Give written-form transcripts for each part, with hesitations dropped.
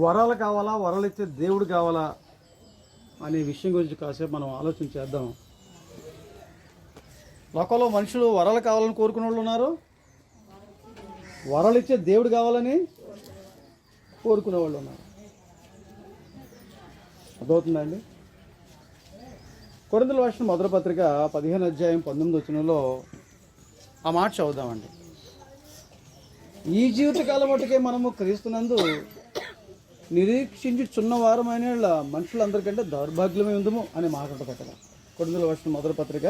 వరాలు కావాలా, వరాలు ఇచ్చే దేవుడు కావాలా అనే విషయం గురించి కాసేపు మనం ఆలోచన చేద్దాం. లోకంలో మనుషులు వరాలు కావాలని కోరుకునే వాళ్ళు ఉన్నారు, వరాలు ఇచ్చే దేవుడు కావాలని కోరుకునే వాళ్ళు ఉన్నారు. అర్థమవుతుందండి? కొరింథీయులకు రాసిన మొదటి పత్రిక 15:19 ఆ మాట చదువుదామండి. ఈ జీవితకాలం మట్టుకే మనము క్రీస్తునందు నిరీక్షించుచున్న వారమైన మనుషులందరికంటే దౌర్భాగ్యమే ఉందము అనే మాట ఉంటుంది అక్కడ. కొరింథీయులకు రాసిన మొదటి పత్రిక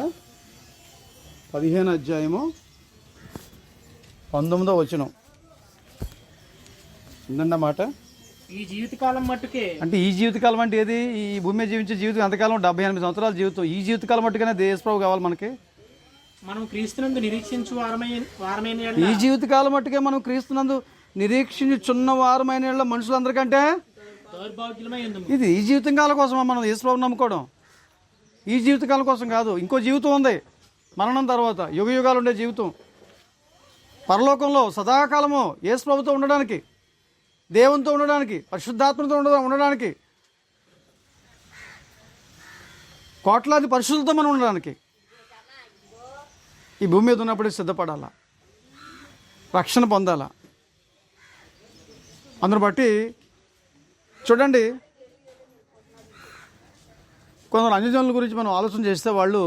15:19 ఉందండి మాట. ఈ జీవితకాలం మట్టుకే అంటే ఈ జీవితకాలం అంటే ఏది? ఈ భూమి మీద జీవించే జీవితం ఎంతకాలం? 78 సంవత్సరాల జీవితం. ఈ జీవితకాలం మట్టుకనే దేశప్రభు కావాలి మనకి. మనం క్రీస్తునందు నిరీక్షించు వారమైన ఈ జీవితకాలం మట్టుకే మనం క్రీస్తునందు నిరీక్షించుచున్న వారమైన మనుషులందరికంటే దౌర్భాగ్యులమై ఉందము. ఇది ఈ జీవితకాలం కోసం మనం యేసుప్రభుని నమ్ముకోవడం. ఈ జీవితకాలం కోసం కాదు, ఇంకో జీవితం ఉంది మరణం తర్వాత, యుగ యుగాలు ఉండే జీవితం. పరలోకంలో సదాకాలము యేసుప్రభుతో ఉండడానికి, దేవునితో ఉండడానికి, పరిశుద్ధాత్మతో ఉండడానికి, కోట్లాది పరిశుద్ధులతో మనం ఉండడానికి ఈ భూమి మీద ఉన్నప్పుడు సిద్ధపడాలా, రక్షణ పొందాలా. అందును బట్టి చూడండి, కొందరు అన్యజనుల గురించి మనం ఆలోచన చేస్తే వాళ్ళు,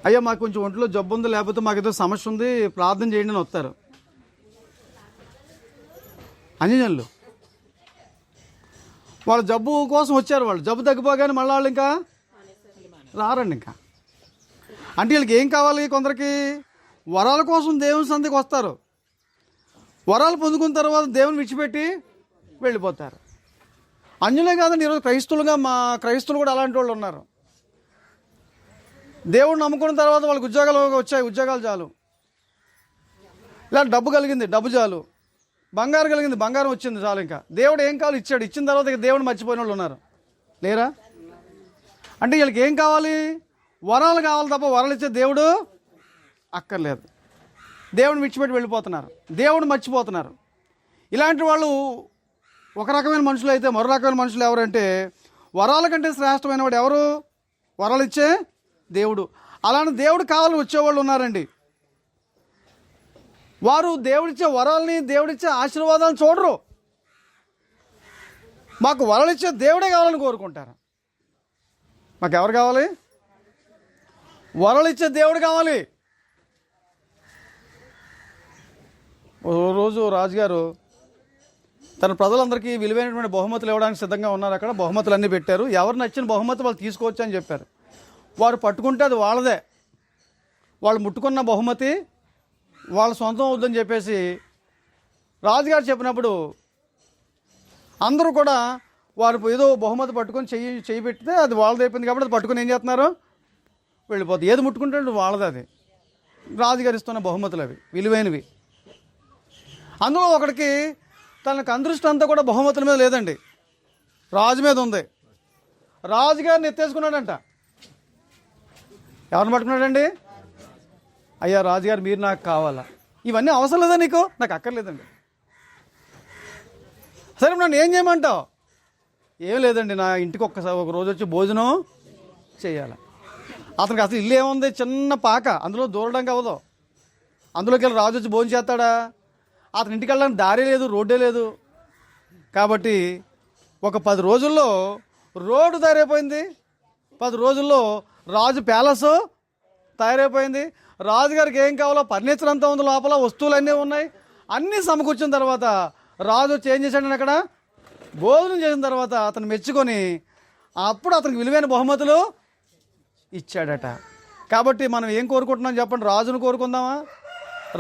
అయ్యా మాకు కొంచెం ఒంట్లో జబ్బు ఉంది, లేకపోతే మాకు ఏదో సమస్య ఉంది, ప్రార్థన చేయండి అని వస్తారు. అన్యజనులు వాళ్ళు జబ్బు కోసం వచ్చారు, వాళ్ళు జబ్బు తగ్గిపోగానే మళ్ళీ వాళ్ళు ఇంకా రారండి. ఇంకా అంటే వీళ్ళకి ఏం కావాలి? కొందరికి వరాల కోసం దేవుని సంధికి వస్తారు, వరాలు పొందుకున్న తర్వాత దేవుని విడిచిపెట్టి వెళ్ళిపోతారు. అన్యులే కాదండి, ఈరోజు క్రైస్తవులు కూడా అలాంటి వాళ్ళు ఉన్నారు. దేవుడు నమ్ముకున్న తర్వాత వాళ్ళకి ఉద్యోగాలు వచ్చాయి, ఉద్యోగాలు చాలు. ఇలా డబ్బు కలిగింది, డబ్బు చాలు. బంగారం కలిగింది, బంగారం వచ్చింది చాలు. ఇంకా దేవుడు ఏం కావాలి ఇచ్చాడు, ఇచ్చిన తర్వాత ఇక దేవుడు మర్చిపోయిన వాళ్ళు ఉన్నారు, లేరా? అంటే వీళ్ళకి ఏం కావాలి? వరాలు కావాలి తప్ప వరాలు ఇచ్చే దేవుడు అక్కర్లేదు. దేవుడిని విడిచిపెట్టి వెళ్ళిపోతున్నారు, దేవుడు మర్చిపోతున్నారు. ఇలాంటి వాళ్ళు ఒక రకమైన మనుషులు. అయితే మరో రకమైన మనుషులు ఎవరంటే, వరాల కంటే శ్రేష్టమైన వాడు ఎవరు? వరాలు ఇచ్చే దేవుడు. అలాంటి దేవుడు కావాలని వచ్చేవాళ్ళు ఉన్నారండి. వారు దేవుడిచ్చే వరాలని, దేవుడిచ్చే ఆశీర్వాదాలను చూడరు. మాకు వరాలు ఇచ్చే దేవుడే కావాలని కోరుకుంటారు. మాకు ఎవరు కావాలి? వరాలు ఇచ్చే దేవుడు కావాలి. ఓ రోజు రాజుగారు తన ప్రజలందరికీ విలువైనటువంటి బహుమతులు ఇవ్వడానికి సిద్ధంగా ఉన్నారు. అక్కడ బహుమతులు అన్నీ పెట్టారు. ఎవరు నచ్చిన బహుమతి వాళ్ళు తీసుకోవచ్చు అని చెప్పారు. వారు పట్టుకుంటే అది వాళ్ళదే, వాళ్ళు ముట్టుకున్న బహుమతి వాళ్ళ సొంతం అవుద్దని చెప్పేసి రాజుగారు చెప్పినప్పుడు అందరూ కూడా వారు ఏదో బహుమతి పట్టుకొని చెయ్యి పెడితే అది వాళ్ళది అయిపోయింది కాబట్టి అది పట్టుకొని ఏం చేస్తున్నారు? వెళ్ళిపోతుంది. ఏది ముట్టుకుంటే వాళ్ళది. అది రాజుగారు ఇస్తున్న బహుమతులు, అవి విలువైనవి. అందులో ఒకడికి తనకు అదృష్టం అంతా కూడా బహుమతుల మీద లేదండి, రాజు మీద ఉంది. రాజుగారిని ఎత్తేసుకున్నాడంట. ఎవరిని పట్టుకున్నాడండి? అయ్యా రాజుగారు మీరు నాకు కావాలా? ఇవన్నీ అవసరం లేదా నీకు? నాకు అక్కర్లేదండి. సరే నన్ను ఏం చేయమంటావు? ఏం లేదండి, నా ఇంటికి ఒక రోజు వచ్చి భోజనం చేయాలి. అతనికి అసలు ఇల్లు ఏముంది? చిన్న పాక, అందులో దూరడానికి అవ్వదు. అందులోకి వెళ్ళి రాజు వచ్చి భోజనం చేస్తాడా? అతని ఇంటికి వెళ్ళడానికి దారి లేదు, రోడ్డే లేదు. కాబట్టి ఒక 10 రోజుల్లో రోడ్డు తయారైపోయింది, 10 రోజుల్లో రాజు ప్యాలెస్ తయారైపోయింది. రాజుగారికి ఏం కావాలో ఫర్నిచర్ అంతా ఉంది, లోపల వస్తువులు ఉన్నాయి. అన్నీ సమకూర్చిన తర్వాత రాజు వచ్చి ఏం చేశాడని అక్కడ భోజనం చేసిన తర్వాత అతను మెచ్చుకొని అప్పుడు అతనికి విలువైన బహుమతులు ఇచ్చాడట. కాబట్టి మనం ఏం కోరుకుంటున్నాం చెప్పండి? రాజును కోరుకుందామా?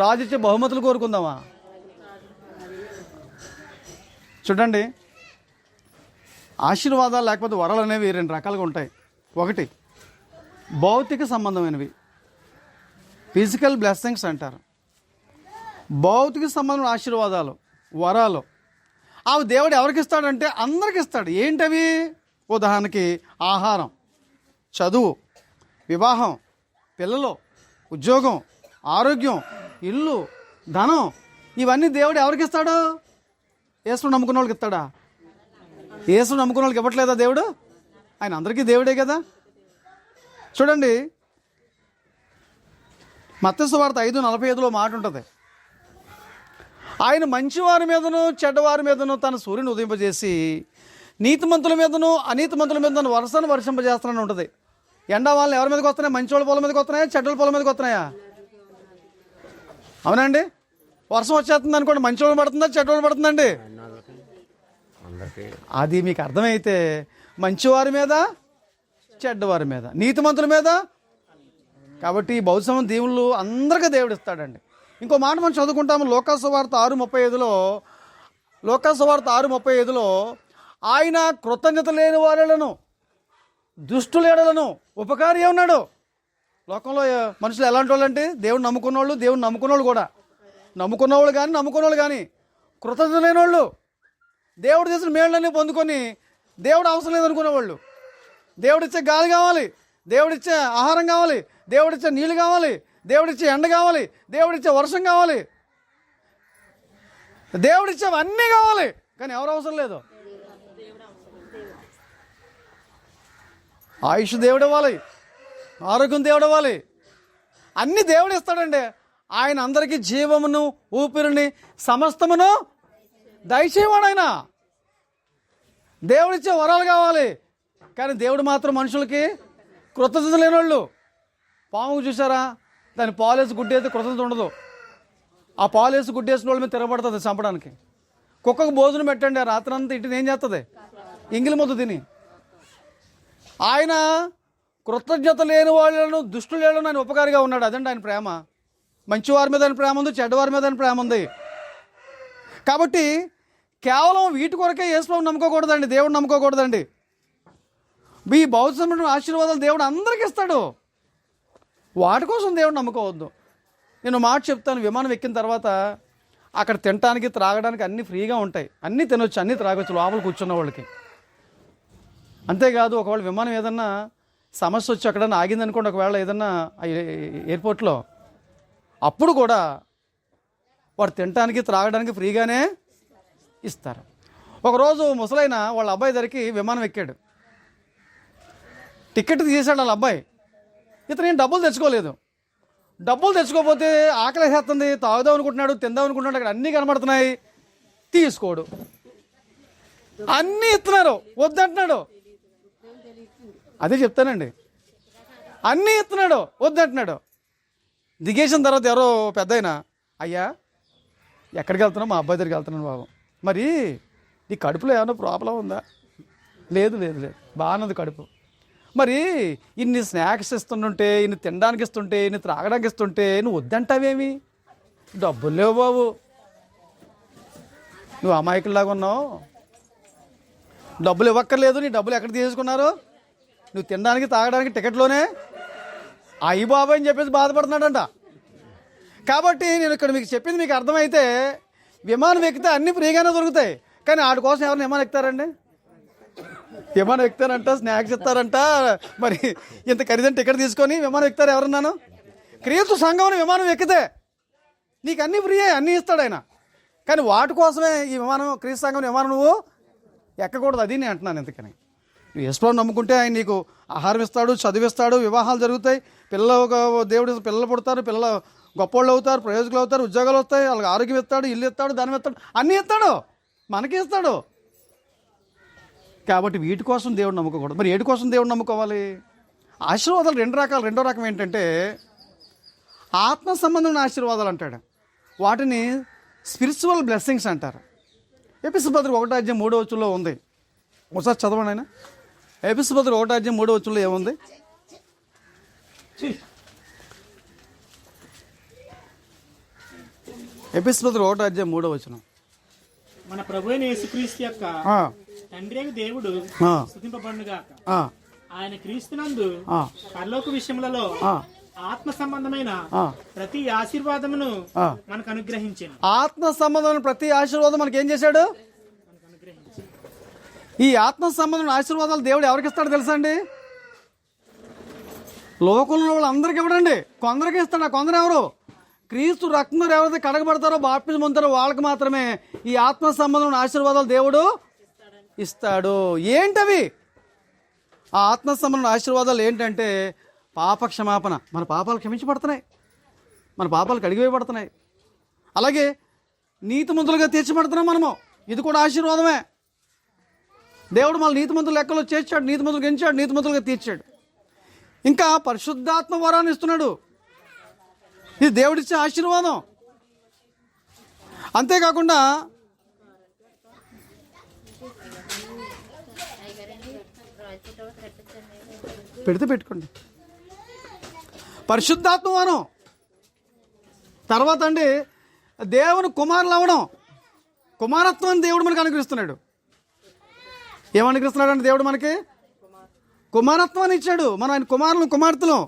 రాజు ఇచ్చే బహుమతులు కోరుకుందామా? చూడండి, ఆశీర్వాదాలు లేకపోతే వరాలు అనేవి 2 రకాలుగా ఉంటాయి. ఒకటి భౌతిక సంబంధమైనవి, ఫిజికల్ బ్లెస్సింగ్స్ అంటారు. భౌతిక సంబంధమైన ఆశీర్వాదాలు, వరాలు, అవి దేవుడు ఎవరికి ఇస్తాడంటే అందరికి ఇస్తాడు. ఏంటవి? ఉదాహరణకి ఆహారం, చదువు, వివాహం, పిల్లలు, ఉద్యోగం, ఆరోగ్యం, ఇల్లు, ధనం, ఇవన్నీ దేవుడు ఎవరికి ఇస్తాడు? యేసును నమ్ముకున్న వాళ్ళకి ఇస్తాడా? యేసును నమ్ముకున్న వాళ్ళకి ఇవ్వట్లేదా దేవుడు? ఆయన అందరికీ దేవుడే కదా. చూడండి, మత్తయి సువార్త 5:45 మాట ఉంటుంది, ఆయన మంచివారి మీదను చెడ్డవారి మీదను తన సూర్యుని ఉదయింపజేసి నీతిమంతుల మీదను అనీతిమంతుల మీదను వర్షాన్ని వర్షింపజేస్తానని ఉంటుంది. ఎండా వాళ్ళని ఎవరి మీదకి వస్తున్నాయి? మంచివాళ్ళ పొలం మీదకి వస్తున్నాయా, చెడ్డల పొలం మీదకి వస్తున్నాయా? అవునండి. వర్షం వచ్చేస్తుంది అనుకోండి, మంచివాళ్ళు పడుతుందా, చెడ్డవాళ్ళు పడుతుందండి? అది మీకు అర్థమైతే మంచివారి మీద, చెడ్డవారి మీద, నీతిమంతుల మీద. కాబట్టి ఈ బౌద్ధ దేవుళ్ళు అందరికీ దేవుడు ఇస్తాడండి. ఇంకో మాట మనం చదువుకుంటాము లోకాసు వార్త 6:35లో. లోకాసు వార్త 6:35లో ఆయన కృతజ్ఞత లేని వారులను దుష్టులేడలను ఉపకారి ఉన్నాడు. లోకంలో మనుషులు ఎలాంటి వాళ్ళు అంటే దేవుడు నమ్ముకున్నోళ్ళు, దేవుడు నమ్ముకున్నోళ్ళు కూడా, నమ్ముకున్నవాళ్ళు కానీ నమ్ముకున్నోళ్ళు కానీ కృతజ్ఞత లేని వాళ్ళు, దేవుడు చేసిన మేళ్ళన్నీ పొందుకొని దేవుడు అవసరం లేదనుకునేవాళ్ళు. దేవుడిచ్చే గాలి కావాలి, దేవుడిచ్చే ఆహారం కావాలి, దేవుడిచ్చే నీళ్ళు కావాలి, దేవుడిచ్చే ఎండ కావాలి, దేవుడిచ్చే వర్షం కావాలి, దేవుడిచ్చేవన్నీ కావాలి, కానీ ఎవరు అవసరం లేదు. ఆయుష్ దేవుడు ఇవ్వాలి, ఆరోగ్యం దేవుడు ఇవ్వాలి, అన్నీ దేవుడు ఇస్తాడండి. ఆయన అందరికీ జీవమును ఊపిరిని సమస్తమును దయచేవాడు. ఆయన దేవుడిచ్చే వరాలు కావాలి, కానీ దేవుడు మాత్రం మనుషులకి కృతజ్ఞత లేనివాళ్ళు. పాముకు చూసారా, దాని పాలేసి గుడ్డేస్తే కృతజ్ఞత ఉండదు. ఆ పాలేసి గుడ్డేసిన వాళ్ళ మీద తిరగబడుతుంది చంపడానికి. కుక్కకు భోజనం పెట్టండి, ఆ రాత్రి అంతా ఇంటిని ఏం చేస్తుంది? ఇంగిలి ముద్ద తిని. ఆయన కృతజ్ఞత లేని వాళ్ళను దుష్టులను ఆయన ఉపకారిగా ఉన్నాడు. అదండి ఆయన ప్రేమ. మంచివారి మీద ఆయన ప్రేమ ఉంది, చెడ్డవారి మీద ఆయన ప్రేమ ఉంది. కాబట్టి కేవలం వీటి కొరకే యేసుప్రభువుని నమ్ముకోకూడదండి, దేవుడు నమ్ముకోకూడదండి. ఈ బౌద్ధ ఆశీర్వాదాలు దేవుడు అందరికీ ఇస్తాడు, వాటి కోసం దేవుడు నమ్ముకోవద్దు. నేను మాట చెప్తాను, విమానం ఎక్కిన తర్వాత అక్కడ తినడానికి త్రాగడానికి అన్నీ ఫ్రీగా ఉంటాయి, అన్నీ తినొచ్చు, అన్నీ త్రాగొచ్చు లోపల కూర్చున్న వాళ్ళకి. అంతేకాదు, ఒకవేళ విమానం ఏదన్నా సమస్య వచ్చి అక్కడన్నా ఆగిందనుకోండి, ఒకవేళ ఏదన్నా ఎయిర్పోర్ట్లో, అప్పుడు కూడా వాడు తినడానికి త్రాగడానికి ఫ్రీగానే ఇస్తారు. ఒకరోజు ముసలైన వాళ్ళ అబ్బాయి దగ్గరికి విమానం ఎక్కాడు, టికెట్ తీసాడు వాళ్ళ అబ్బాయి. ఇతను ఏం డబ్బులు తెచ్చుకోలేదు. డబ్బులు తెచ్చుకోకపోతే ఆకలి వేస్తుంది, తాగుదాం అనుకుంటున్నాడు, తిందాం అనుకుంటున్నాడు, అక్కడ అన్నీ కనబడుతున్నాయి, తీసుకోడు. అన్నీ ఇస్తున్నారు, వద్దంటున్నాడు. అదే చెప్తానండి, అన్నీ ఇస్తున్నాడు, వద్దంటున్నాడు. దిగేసిన తర్వాత ఎవరో పెద్దయినా, అయ్యా ఎక్కడికి వెళ్తున్నావు? మా అబ్బాయి దగ్గరికి వెళ్తున్నాను బాబు. మరి నీ కడుపులో ఏమైనా ప్రాబ్లం ఉందా? లేదు లేదు లేదు, బాగానుంది కడుపు. మరి ఇన్ని స్నాక్స్ ఇస్తుంటే, ఇన్ని తినడానికి ఇస్తుంటే, ఇన్ని త్రాగడానికి ఇస్తుంటే నువ్వు వద్దంటావేమి? డబ్బులు లేవు బాబు, నువ్వు అమాయకుల్లాగా ఉన్నావు, డబ్బులు ఇవ్వక్కర్లేదు, నీ డబ్బులు ఎక్కడ తీసుకున్నారు? నువ్వు తినడానికి తాగడానికి టికెట్లోనే అయ్యి బాబాయ్ అని చెప్పేసి బాధపడుతున్నాడంట. కాబట్టి నేను ఇక్కడ మీకు చెప్పింది మీకు అర్థమైతే, విమానం ఎక్కితే అన్నీ ఫ్రీగానే దొరుకుతాయి, కానీ వాటి కోసం ఎవరిని విమానం ఎక్కుతారండి? విమానం ఎక్కుతారంట, స్నాక్స్ ఇస్తారంట, మరి ఇంత ఖరీదైన టికెట్ తీసుకొని విమానం ఎక్కుతారు ఎవరన్నాను? క్రీస్తు సంఘం విమానం ఎక్కితే నీకు అన్నీ ఫ్రీయే, అన్నీ ఇస్తాడు ఆయన, కానీ వాటి కోసమే ఈ విమానం, క్రీస్తు సంఘం విమానం నువ్వు ఎక్కకూడదు. అది నేను అంటున్నాను. ఎందుకని నువ్వు యేసుప్రభువుని నమ్ముకుంటే ఆయన నీకు ఆహారం ఇస్తాడు, చదివిస్తాడు, వివాహాలు జరుగుతాయి, దేవుడు పిల్లలు పుడతారు, పిల్లలు గొప్పవాళ్ళు అవుతారు, ప్రయోజకులు అవుతారు, ఉద్యోగాలు వస్తాయి, వాళ్ళకి ఆరోగ్యం ఇస్తాడు, ఇల్లు ఇస్తాడు, ధనం ఇస్తాడు, అన్నీ ఇస్తాడు, మనకి ఇస్తాడు. కాబట్టి వీటి కోసం దేవుడు నమ్ముకోకూడదు. మరి ఏటి కోసం దేవుడు నమ్ముకోవాలి? ఆశీర్వాదాలు రెండు రకాలు. రెండో రకం ఏంటంటే ఆత్మ సంబంధమైన ఆశీర్వాదాలు అంటాడు, వాటిని స్పిరిచువల్ బ్లెస్సింగ్స్ అంటారు. ఎఫెసీయుల పత్రిక 1:3 ఉంది, ఒకసారి చదవండి. ఆయన ఎఫెసీయుల పత్రిక 1:3 ఏముంది? ఎఫెసీయుల పత్రిక 1:3 మన ప్రభువైన యేసుక్రీస్తు యొక్క తండ్రి అయిన దేవుడు స్తుతింపబడునుగాక. ఆయన క్రీస్తునందు పరలోక విషయములలో ఆత్మ సంబంధమైన ప్రతి ఆశీర్వాదమును మనకు అనుగ్రహించాడు. ఆత్మ సంబంధమైన ప్రతి ఆశీర్వాదం మనకి ఏం చేశాడు? ఈ ఆత్మ సంబంధమైన ఆశీర్వాదాలు దేవుడు ఎవరికి ఇస్తాడో తెలుసా అండి? లోకంలో వాళ్ళందరికీ ఇవ్వడండి, కొందరికి ఇస్తాడు. ఆ కొందరు ఎవరు? క్రీస్తు రక్తంలో ఎవరైతే కడగబడతారో బాప్తిజం పొందుతారో వాళ్ళకి మాత్రమే ఈ ఆత్మ సంబంధమైన ఆశీర్వాదాలు దేవుడు ఇస్తాడు. ఏంటవి ఆ ఆత్మ సంబంధమైన ఆశీర్వాదాలు? ఏంటంటే పాప క్షమాపణ, మన పాపాలు క్షమించబడుతున్నాయి, మన పాపాలు కడిగివేయబడుతున్నాయి. అలాగే నీతిమంతులుగా తీర్చబడుతున్నాం మనము, ఇది కూడా ఆశీర్వాదమే. దేవుడు మళ్ళీ నీతిమంతుల లెక్కలో చేర్చాడు, నీతిమంతులు గెలిచాడు, నీతిమంతులుగా తీర్చాడు. ఇంకా పరిశుద్ధాత్మ వరాన్ని ఇస్తున్నాడు, ఇది దేవుడిచ్చే ఆశీర్వాదం. అంతేకాకుండా పెట్టుకోండి పరిశుద్ధాత్మ వరం. తర్వాత అండి దేవుని కుమారులు అవ్వడం, కుమారత్వాన్ని దేవుడు మనకు అనుగ్రహిస్తున్నాడు. ఏమనుగ్రహిస్తున్నాడు అంటే దేవుడు మనకి కుమారత్వాన్ని ఇచ్చాడు, మనం ఆయన కుమారులు కుమార్తెలు.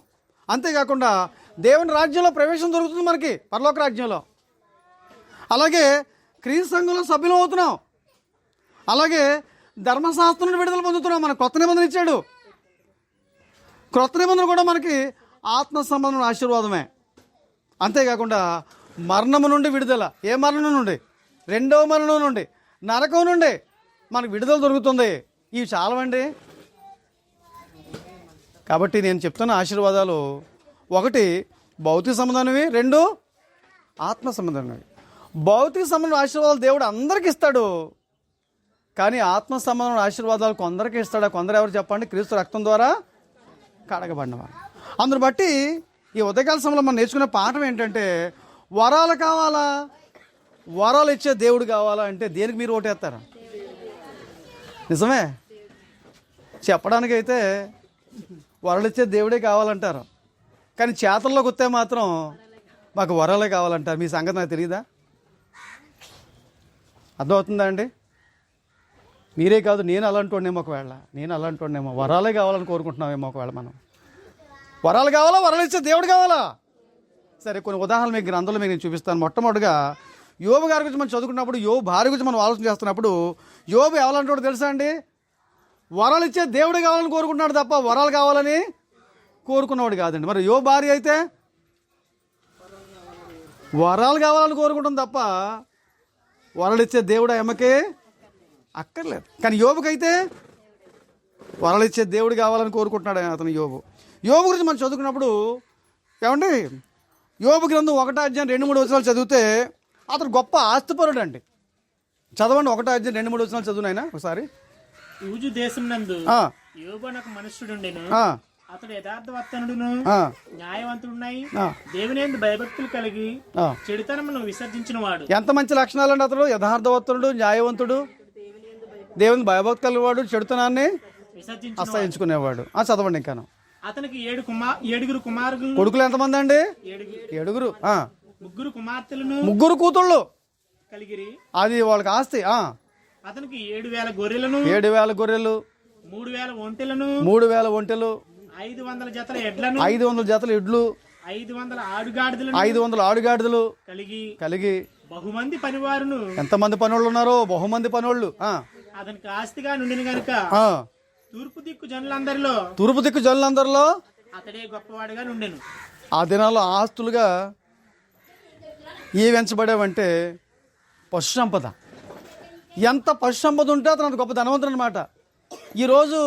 అంతేకాకుండా దేవుని రాజ్యంలో ప్రవేశం దొరుకుతుంది మనకి, పరలోక రాజ్యంలో. అలాగే క్రీస్తు సంఘంలో సభ్యులం అవుతున్నాం. అలాగే ధర్మశాస్త్రం నుండి విడుదల పొందుతున్నాం, మనకు కొత్త నిబంధన ఇచ్చాడు. క్రొత్త నిబంధన కూడా మనకి ఆత్మ సంబంధమైన ఆశీర్వాదమే. అంతేకాకుండా మరణము నుండి విడుదల. ఏ మరణం నుండి? రెండవ మరణం నుండి, నరకం నుండి మనకు విడుదల దొరుకుతుంది. ఇవి చాలవండి. కాబట్టి నేను చెప్తున్న ఆశీర్వాదాలు, ఒకటి భౌతిక సంబంధమైనవి, రెండు ఆత్మ సంబంధమైనవి. భౌతిక సంబంధమైన ఆశీర్వాదాలు దేవుడు అందరికీ ఇస్తాడు, కానీ ఆత్మ సంబంధమైన ఆశీర్వాదాలు కొందరికి ఇస్తాడు. కొందరు ఎవరు చెప్పండి? క్రీస్తు రక్తం ద్వారా కడగబడినవారు. అందును బట్టి ఈ ఉదయకాల సమయంలో మనం నేర్చుకునే పాఠం ఏంటంటే, వరాలు కావాలా, వరాలు ఇచ్చే దేవుడు కావాలా అంటే దేనికి మీరు ఓటేస్తారా? నిజమే, చెప్పడానికైతే వరాలు ఇచ్చే దేవుడే కావాలంటారు, కానీ చేతల్లోకి వస్తే మాత్రం మాకు వరాలే కావాలంటారు. మీ సంగతి నాకు తెలియదా? అర్థమవుతుందా అండి? మీరే కాదు, నేను అలాంటోడేమో, ఒకవేళ నేను అలాంటోడేమో, వరాలే కావాలని కోరుకుంటున్నామేమో ఒకవేళ. మనం వరాలు కావాలా, వరాలు ఇచ్చే దేవుడు కావాలా? సరే, కొన్ని ఉదాహరణలు మీకు గ్రంథంలో మీకు నేను చూపిస్తాను. మొట్టమొదటిగా యోబు గారి గురించి మనం చదువుకున్నప్పుడు, యోబు భార్య గురించి మనం ఆలోచన చేస్తున్నప్పుడు, యోబు ఎవరంటాడో తెలుసా అండి? వరాలు ఇచ్చే దేవుడు కావాలని కోరుకుంటున్నాడు తప్ప వరాలు కావాలని కోరుకున్నవాడు కాదండి. మరి యోబు భార్య అయితే వరాలు కావాలని కోరుకుంటుంది తప్ప వరాలు ఇచ్చే దేవుడు ఎమ్మకే అక్కర్లేదు. కానీ యోబుకైతే వరాలు ఇచ్చే దేవుడు కావాలని కోరుకుంటున్నాడు అతను యోబు. యోబు గురించి మనం చదువుకున్నప్పుడు ఏమండి, యోబు గ్రంథం 1వ అధ్యాయం 2-3 వచనాలు చదివితే అతను గొప్ప ఆస్తిపరుడు అండి. చదవండి, 1వ అధ్యాయం 2-3 వచనాలు చదువునైనా ఒకసారి. ఊజు దేశం నందు యోబు అనొక మనుష్యుడుండెను. అతడు యథార్థవర్తనుడును న్యాయవంతుడున్నాయి, దేవుని యందు భయభక్తులు కలిగి చెడుతనమును విసర్జించిన వాడు. ఎంత మంచి లక్షణాలండి అతడు! యథార్థవర్తనుడు, న్యాయవంతుడు, దేవుని భయభక్తి కలిగినవాడు, చెడుతనాన్ని అసహించుకునేవాడు. చదవండి ఇంకాను. అతనికి 7 కుమారులు. కొడుకులు ఎంతమంది అండి? 7. ముగ్గురు కుమార్తెలను, 3 కూతుళ్ళు కలిగిరి. అది వాళ్ళకి ఆస్తి. అతనికి 7,000 గొర్రెలను, 7,000 గొర్రెలు, 3,000 ఒంటెలను, 3,000 ఒంటెలు, 500 జతల ఎడ్లను, 500 జతల ఎడ్లు, 500 ఆడుగాడిదలను, 500 ఆడుగాడిదలు కలిగి బహుమంది పనివారును. ఎంతమంది పనోళ్ళు ఉన్నారో? బహుమంది పనోళ్ళు. అతనికి ఆస్తిగా నుండిన గనుక తూర్పు దిక్కు జనులందరిలో అతడే గొప్పవాడిగా నుండెను. ఆ దినాల్లో ఆస్తులుగా ఏ వెంచబడేవంటే పశు సంపద. ఎంత పశు సంపద ఉంటే అతను అంత గొప్ప ధనవంతుడు అనమాట. ఈరోజు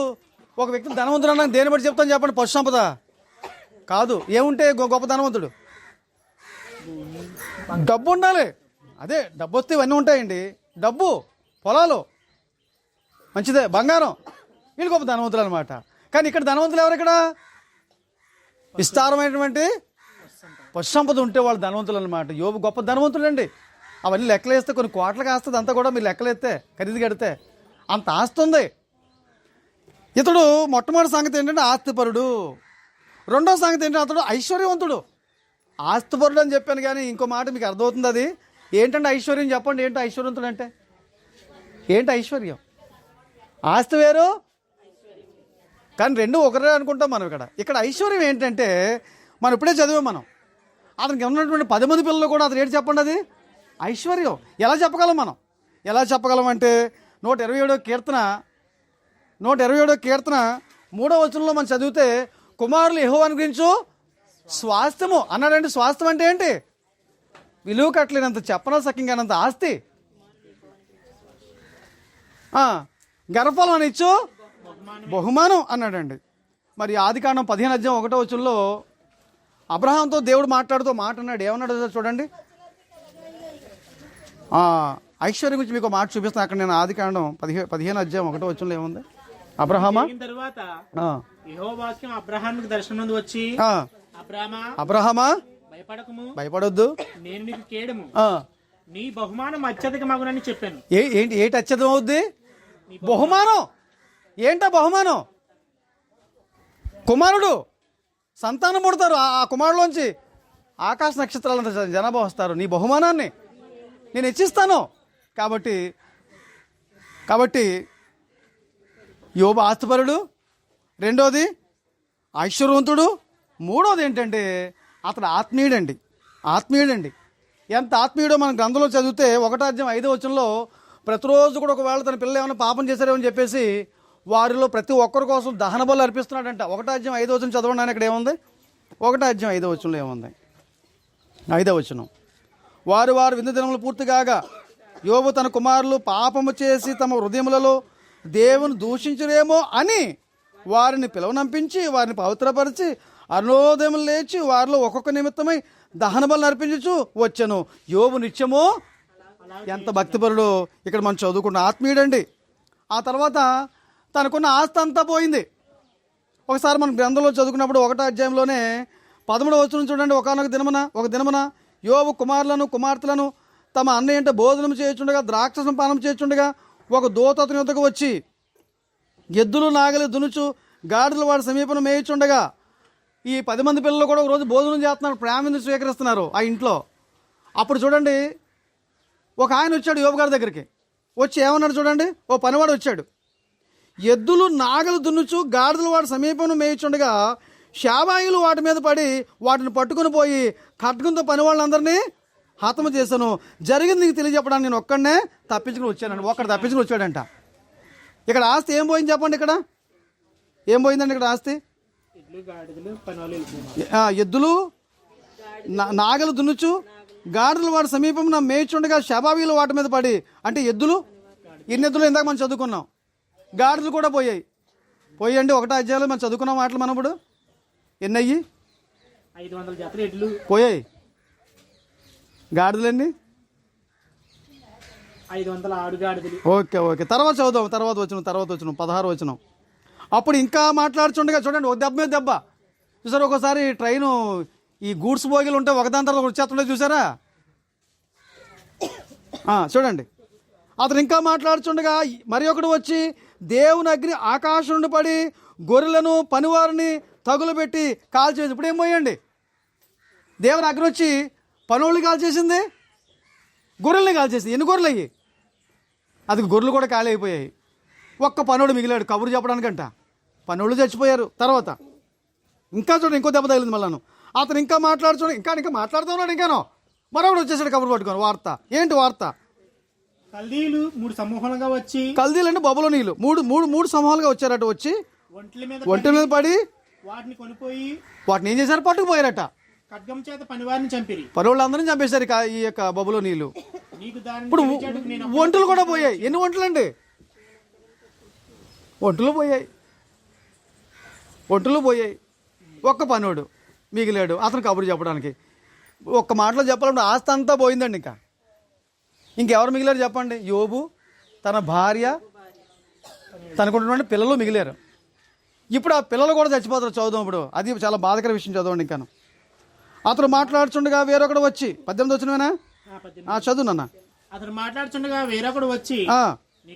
ఒక వ్యక్తి ధనవంతుడు అన్నా దేని బట్టి చెప్తాను చెప్పండి? పశు సంపద కాదు. ఏముంటే గొప్ప ధనవంతుడు? డబ్బు ఉండాలి. అదే డబ్బు వస్తే ఇవన్నీ ఉంటాయండి. డబ్బు, పొలాలు మంచిదే, బంగారం, వీళ్ళు గొప్ప ధనవంతులు అనమాట. కానీ ఇక్కడ ధనవంతులు ఎవరు? ఇక్కడ విస్తారమైనటువంటి పశు సంపద ఉంటే వాళ్ళు ధనవంతులు అనమాట. యోబు గొప్ప ధనవంతుడు అండి. అవన్నీ లెక్కలేస్తే కొన్ని కోట్లకు ఆస్తుంది. అంతా కూడా మీరు లెక్కలేస్తే, ఖరీదు కడితే అంత ఆస్తి ఉంది. ఇతడు మొట్టమొదటి సంగతి ఏంటంటే ఆస్తిపరుడు. రెండో సంగతి ఏంటంటే అతడు ఐశ్వర్యవంతుడు. ఆస్తిపరుడు అని చెప్పాను, కానీ ఇంకో మాట మీకు అర్థమవుతుంది. అది ఏంటంటే ఐశ్వర్యం. చెప్పండి, ఏంటి ఐశ్వర్యవంతుడు అంటే? ఏంటి ఐశ్వర్యం? ఆస్తి వేరు, కానీ రెండు ఒకరే అనుకుంటాం మనం. ఇక్కడ ఐశ్వర్యం ఏంటంటే, మనం ఇప్పుడే చదివాం మనం, అతనికి ఉన్నటువంటి 10 మంది పిల్లలు కూడా అతను ఏంటి చెప్పండి? అది ఐశ్వర్యం. ఎలా చెప్పగలం మనం? ఎలా చెప్పగలం అంటే 127వ కీర్తన 3వ వచనంలో మనం చదివితే, కుమారులు యెహోవాను గురించు స్వాస్థ్యము అన్నాడండి. స్వాస్థ్యం అంటే ఏంటి? విలువ కట్టలేనంత చెప్పనసక్యంగానంత ఆస్తి, గర్భఫలం అని ఇచ్చు బహుమానం అన్నాడండి. మరి ఆదికాండం 15:1 అబ్రహాంతో దేవుడు మాట్లాడుతూ మాట అన్నాడు. ఏమన్నాడు చూడండి. ఐశ్వర్యం గురించి మీకు మాట చూపిస్తాను. అక్కడ నేను ఆదికాండం 15:1 ఏముంది? అబ్రహామా తర్వాత యెహోవా వాక్యం అబ్రహాముకు దర్శనం వచ్చి, అబ్రహామా భయపడొద్దు, నేను నీకు కేడము, నీ బహుమానం అత్యధికమగునని చెప్పాను. ఏంటి అత్యధికం అవుద్ది? బహుమానం. ఏంటా బహుమానం? కుమారుడు, సంతానం పుడతారు. ఆ కుమారులోంచి ఆకాశ నక్షత్రాలంత జనాభా వస్తారు. నీ బహుమానాన్ని నేను హెచ్చిస్తాను. కాబట్టి యోబు ఆస్తిపరుడు, రెండోది ఐశ్వర్యవంతుడు, మూడోది ఏంటంటే అతడు ఆత్మీయుడండి. ఎంత ఆత్మీయుడో మనం గ్రంథంలో చదివితే 1:5 ప్రతిరోజు కూడా ఒకవేళ తన పిల్లలు ఏమైనా పాపం చేశారేమని చెప్పేసి వారిలో ప్రతి ఒక్కరి కోసం దహన బలు అర్పిస్తున్నాడంట. 1:5 చదవండి. ఇక్కడ ఏముంది? 1:5 ఏముంది? 5 వారు విందు దినములు పూర్తి కాగా యోబు తన కుమారులు పాపము చేసి తమ హృదయములలో దేవుని దూషించరేమో అని వారిని పిలువనంపించి వారిని పవిత్రపరిచి అరుణోదయములు లేచి వారిలో ఒక్కొక్క నిమిత్తమై దహన బలు అర్పించు వచ్చెను. యోబు నిత్యము ఎంత భక్తిపరుడు ఇక్కడ మనం చదువుకున్న ఆత్మీయుడండి. ఆ తర్వాత తనకున్న ఆస్తి అంతా పోయింది. ఒకసారి మనం గ్రంథంలో చదువుకున్నప్పుడు 1:13 చూడండి. ఒక దినమున యోబు కుమారులను కుమార్తెలను తమ అన్నయ్యంట భోజనం చేయుచుండగా ద్రాక్షసం పానం చేయుచుండగా ఒక దూత అతని యొద్దకు వచ్చి ఎద్దులు నాగలి దునుచు గాడిదలు వాడి సమీపం మేయుచుండగా ఈ 10 మంది పిల్లలు కూడా ఒకరోజు భోజనం చేస్తున్నారు, ప్రేమను స్వీకరిస్తున్నారు ఆ ఇంట్లో. అప్పుడు చూడండి, ఒక ఆయన వచ్చాడు యోబు గారి దగ్గరికి. వచ్చి ఏమన్నాడు చూడండి. ఓ పనివాడు వచ్చాడు. ఎద్దులు నాగలు దున్నుచు గాడిదలు వాడి సమీపం మేయుచుండగా శాబాయిలు వాటి మీద పడి వాటిని పట్టుకుని పోయి ఖడ్గంతో పని వాళ్ళందరినీ హతము చేశాను. జరిగింది నీకు తెలియజెప్పడానికి నేను ఒక్కడనే తప్పించుకుని వచ్చానండి. ఒక్కడు తప్పించుకుని వచ్చాడంట. ఇక్కడ ఆస్తి ఏం పోయింది చెప్పండి? ఇక్కడ ఏం పోయిందండి? ఇక్కడ ఆస్తి ఎద్దులు నాగలు దున్నుచు గాడిదలు వాడి సమీపం మేయుచుండగా శాబాయిలు వాటి మీద పడి, అంటే ఎద్దులు, ఎన్ని ఎద్దులు ఇందాక మనం చదువుకున్నాం. గాడిదలు కూడా పోయాయి. 1:5 మనం చదువుకున్న మాటలు మనం ఇప్పుడు ఎన్ని అయ్యి 500 జాతులు ఎడ్లు పోయాయి. గాడిదలన్నీ 500 ఆడుగాడిదలు. ఓకే. తర్వాత చదువుదాం. తర్వాత వచ్చిన 16 అప్పుడు ఇంకా మాట్లాడుచుండగా చూడండి, ఒక దెబ్బ మీద దెబ్బ. చూసారు ఒకసారి ట్రైను ఈ గూడ్స్ బోగిలు ఉంటే ఒకదాని తర్వాత వచ్చేస్తుండే చూసారా? చూడండి. అతను ఇంకా మాట్లాడుచుండగా మరి ఒకడు వచ్చి దేవుని అగ్ని ఆకాశం నుండి పడి గొర్రెలను పనివారిని తగులుబెట్టి కాల్చేసి. ఇప్పుడు ఏం పోయండి? దేవుని అగ్ని వచ్చి పనుల్ని కాల్చేసింది, గొర్రెల్ని కాల్చేసింది. ఎన్ని గొర్రెలు అయ్యి? అది గొర్రెలు కూడా ఖాళీ అయిపోయాయి. ఒక్క పనుడు మిగిలాడు కబురు చెప్పడానికంట. పనులు చచ్చిపోయారు. తర్వాత ఇంకా చూడండి, ఇంకో దెబ్బ తగిలింది మళ్ళాను. అతను ఇంకా మాట్లాడుచు ఇంకా మాట్లాడుతూ ఉన్నాడు. ఇంకానో మరొకడు వచ్చేసాడు కబురు పట్టుకొని. వార్త ఏంటి? వార్త కల్దీలు 3 సమూహాలుగా వచ్చి, కల్దీలు అంటే బబులోనీయులు మూడు సమూహాలుగా వచ్చారట. వచ్చి ఒంటి మీద పడి వాటిని కొనిపోయి వాటిని ఏం చేశారు? పట్టుకుపోయారట. ఖడ్గం చేత పనివారిని చంపిరి. పనులందరినీ చంపేశారు ఈ యొక్క బబులోనీయులు. ఇప్పుడు ఒంటులు కూడా పోయాయి. ఎన్ని ఒంటలండి? ఒంటులు పోయాయి. ఒక్క పనుడు మిగిలాడు అతను కబురు చెప్పడానికి. ఒక్క మాటలో చెప్పాలంటే ఆస్తి అంతా పోయిందండి. ఇంకెవరు మిగిలారు చెప్పండి? యోబు, తన భార్య, తనకున్నటువంటి పిల్లలు మిగిలారు. ఇప్పుడు ఆ పిల్లలు కూడా చచ్చిపోతారు. చదువుదాం ఇప్పుడు. అది చాలా బాధకర విషయం. చదవండి. ఇంకా అతను మాట్లాడుచుండగా వేరొకడు వచ్చి 18 చదువు నాన్న. అతను మాట్లాడుచుండగా వేరొకడు వచ్చి నీ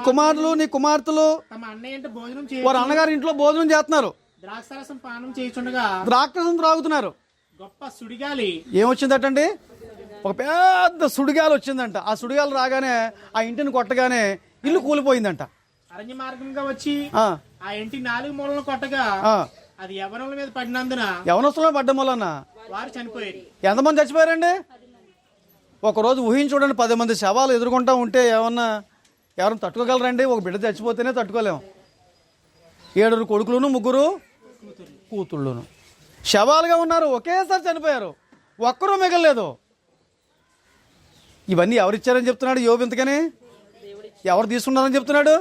కుమారులు నీ కుమార్తెలు తమ అన్నయ్య భోజనం వారు అన్నగారి ఇంట్లో భోజనం చేస్తున్నారు. ద్రాక్షరసం పానం చేయుచుండగా ద్రాక్షరసం త్రాగుతున్నారు. గొప్ప సుడిగాలి ఏమొచ్చిందటండి? ఒక పెద్ద సుడిగాలి వచ్చిందంట. ఆ సుడిగాలి రాగానే ఆ ఇంటిని కొట్టగానే ఇల్లు కూలిపోయిందంట. అరణ్య మార్గంగా వచ్చి ఆ ఇంటి 4 మూలలను కొట్టగా అది యవనముల మీద పడినందున, యవనస్తుల పడ్డం వలన వారు చనిపోయారు. ఎంతమంది చచ్చిపోయారండి? ఒకరోజు ఊహించుకోండి, 10 మంది శవాలు ఎదుర్కొంటా ఉంటే ఎవరైనా తట్టుకోగలరండి? ఒక బిడ్డ చచ్చిపోతేనే తట్టుకోలేము. 7 కొడుకులను 3 కూతుళ్ళును శవాలుగా ఉన్నారు. ఒకేసారి చనిపోయారు. ఒక్కరూ మిగలలేదు. ఇవన్నీ ఎవరిచ్చారని చెప్తున్నాడు యోబు? ఇంతకని ఎవరు తీసుకున్నారని చెప్తున్నాడు?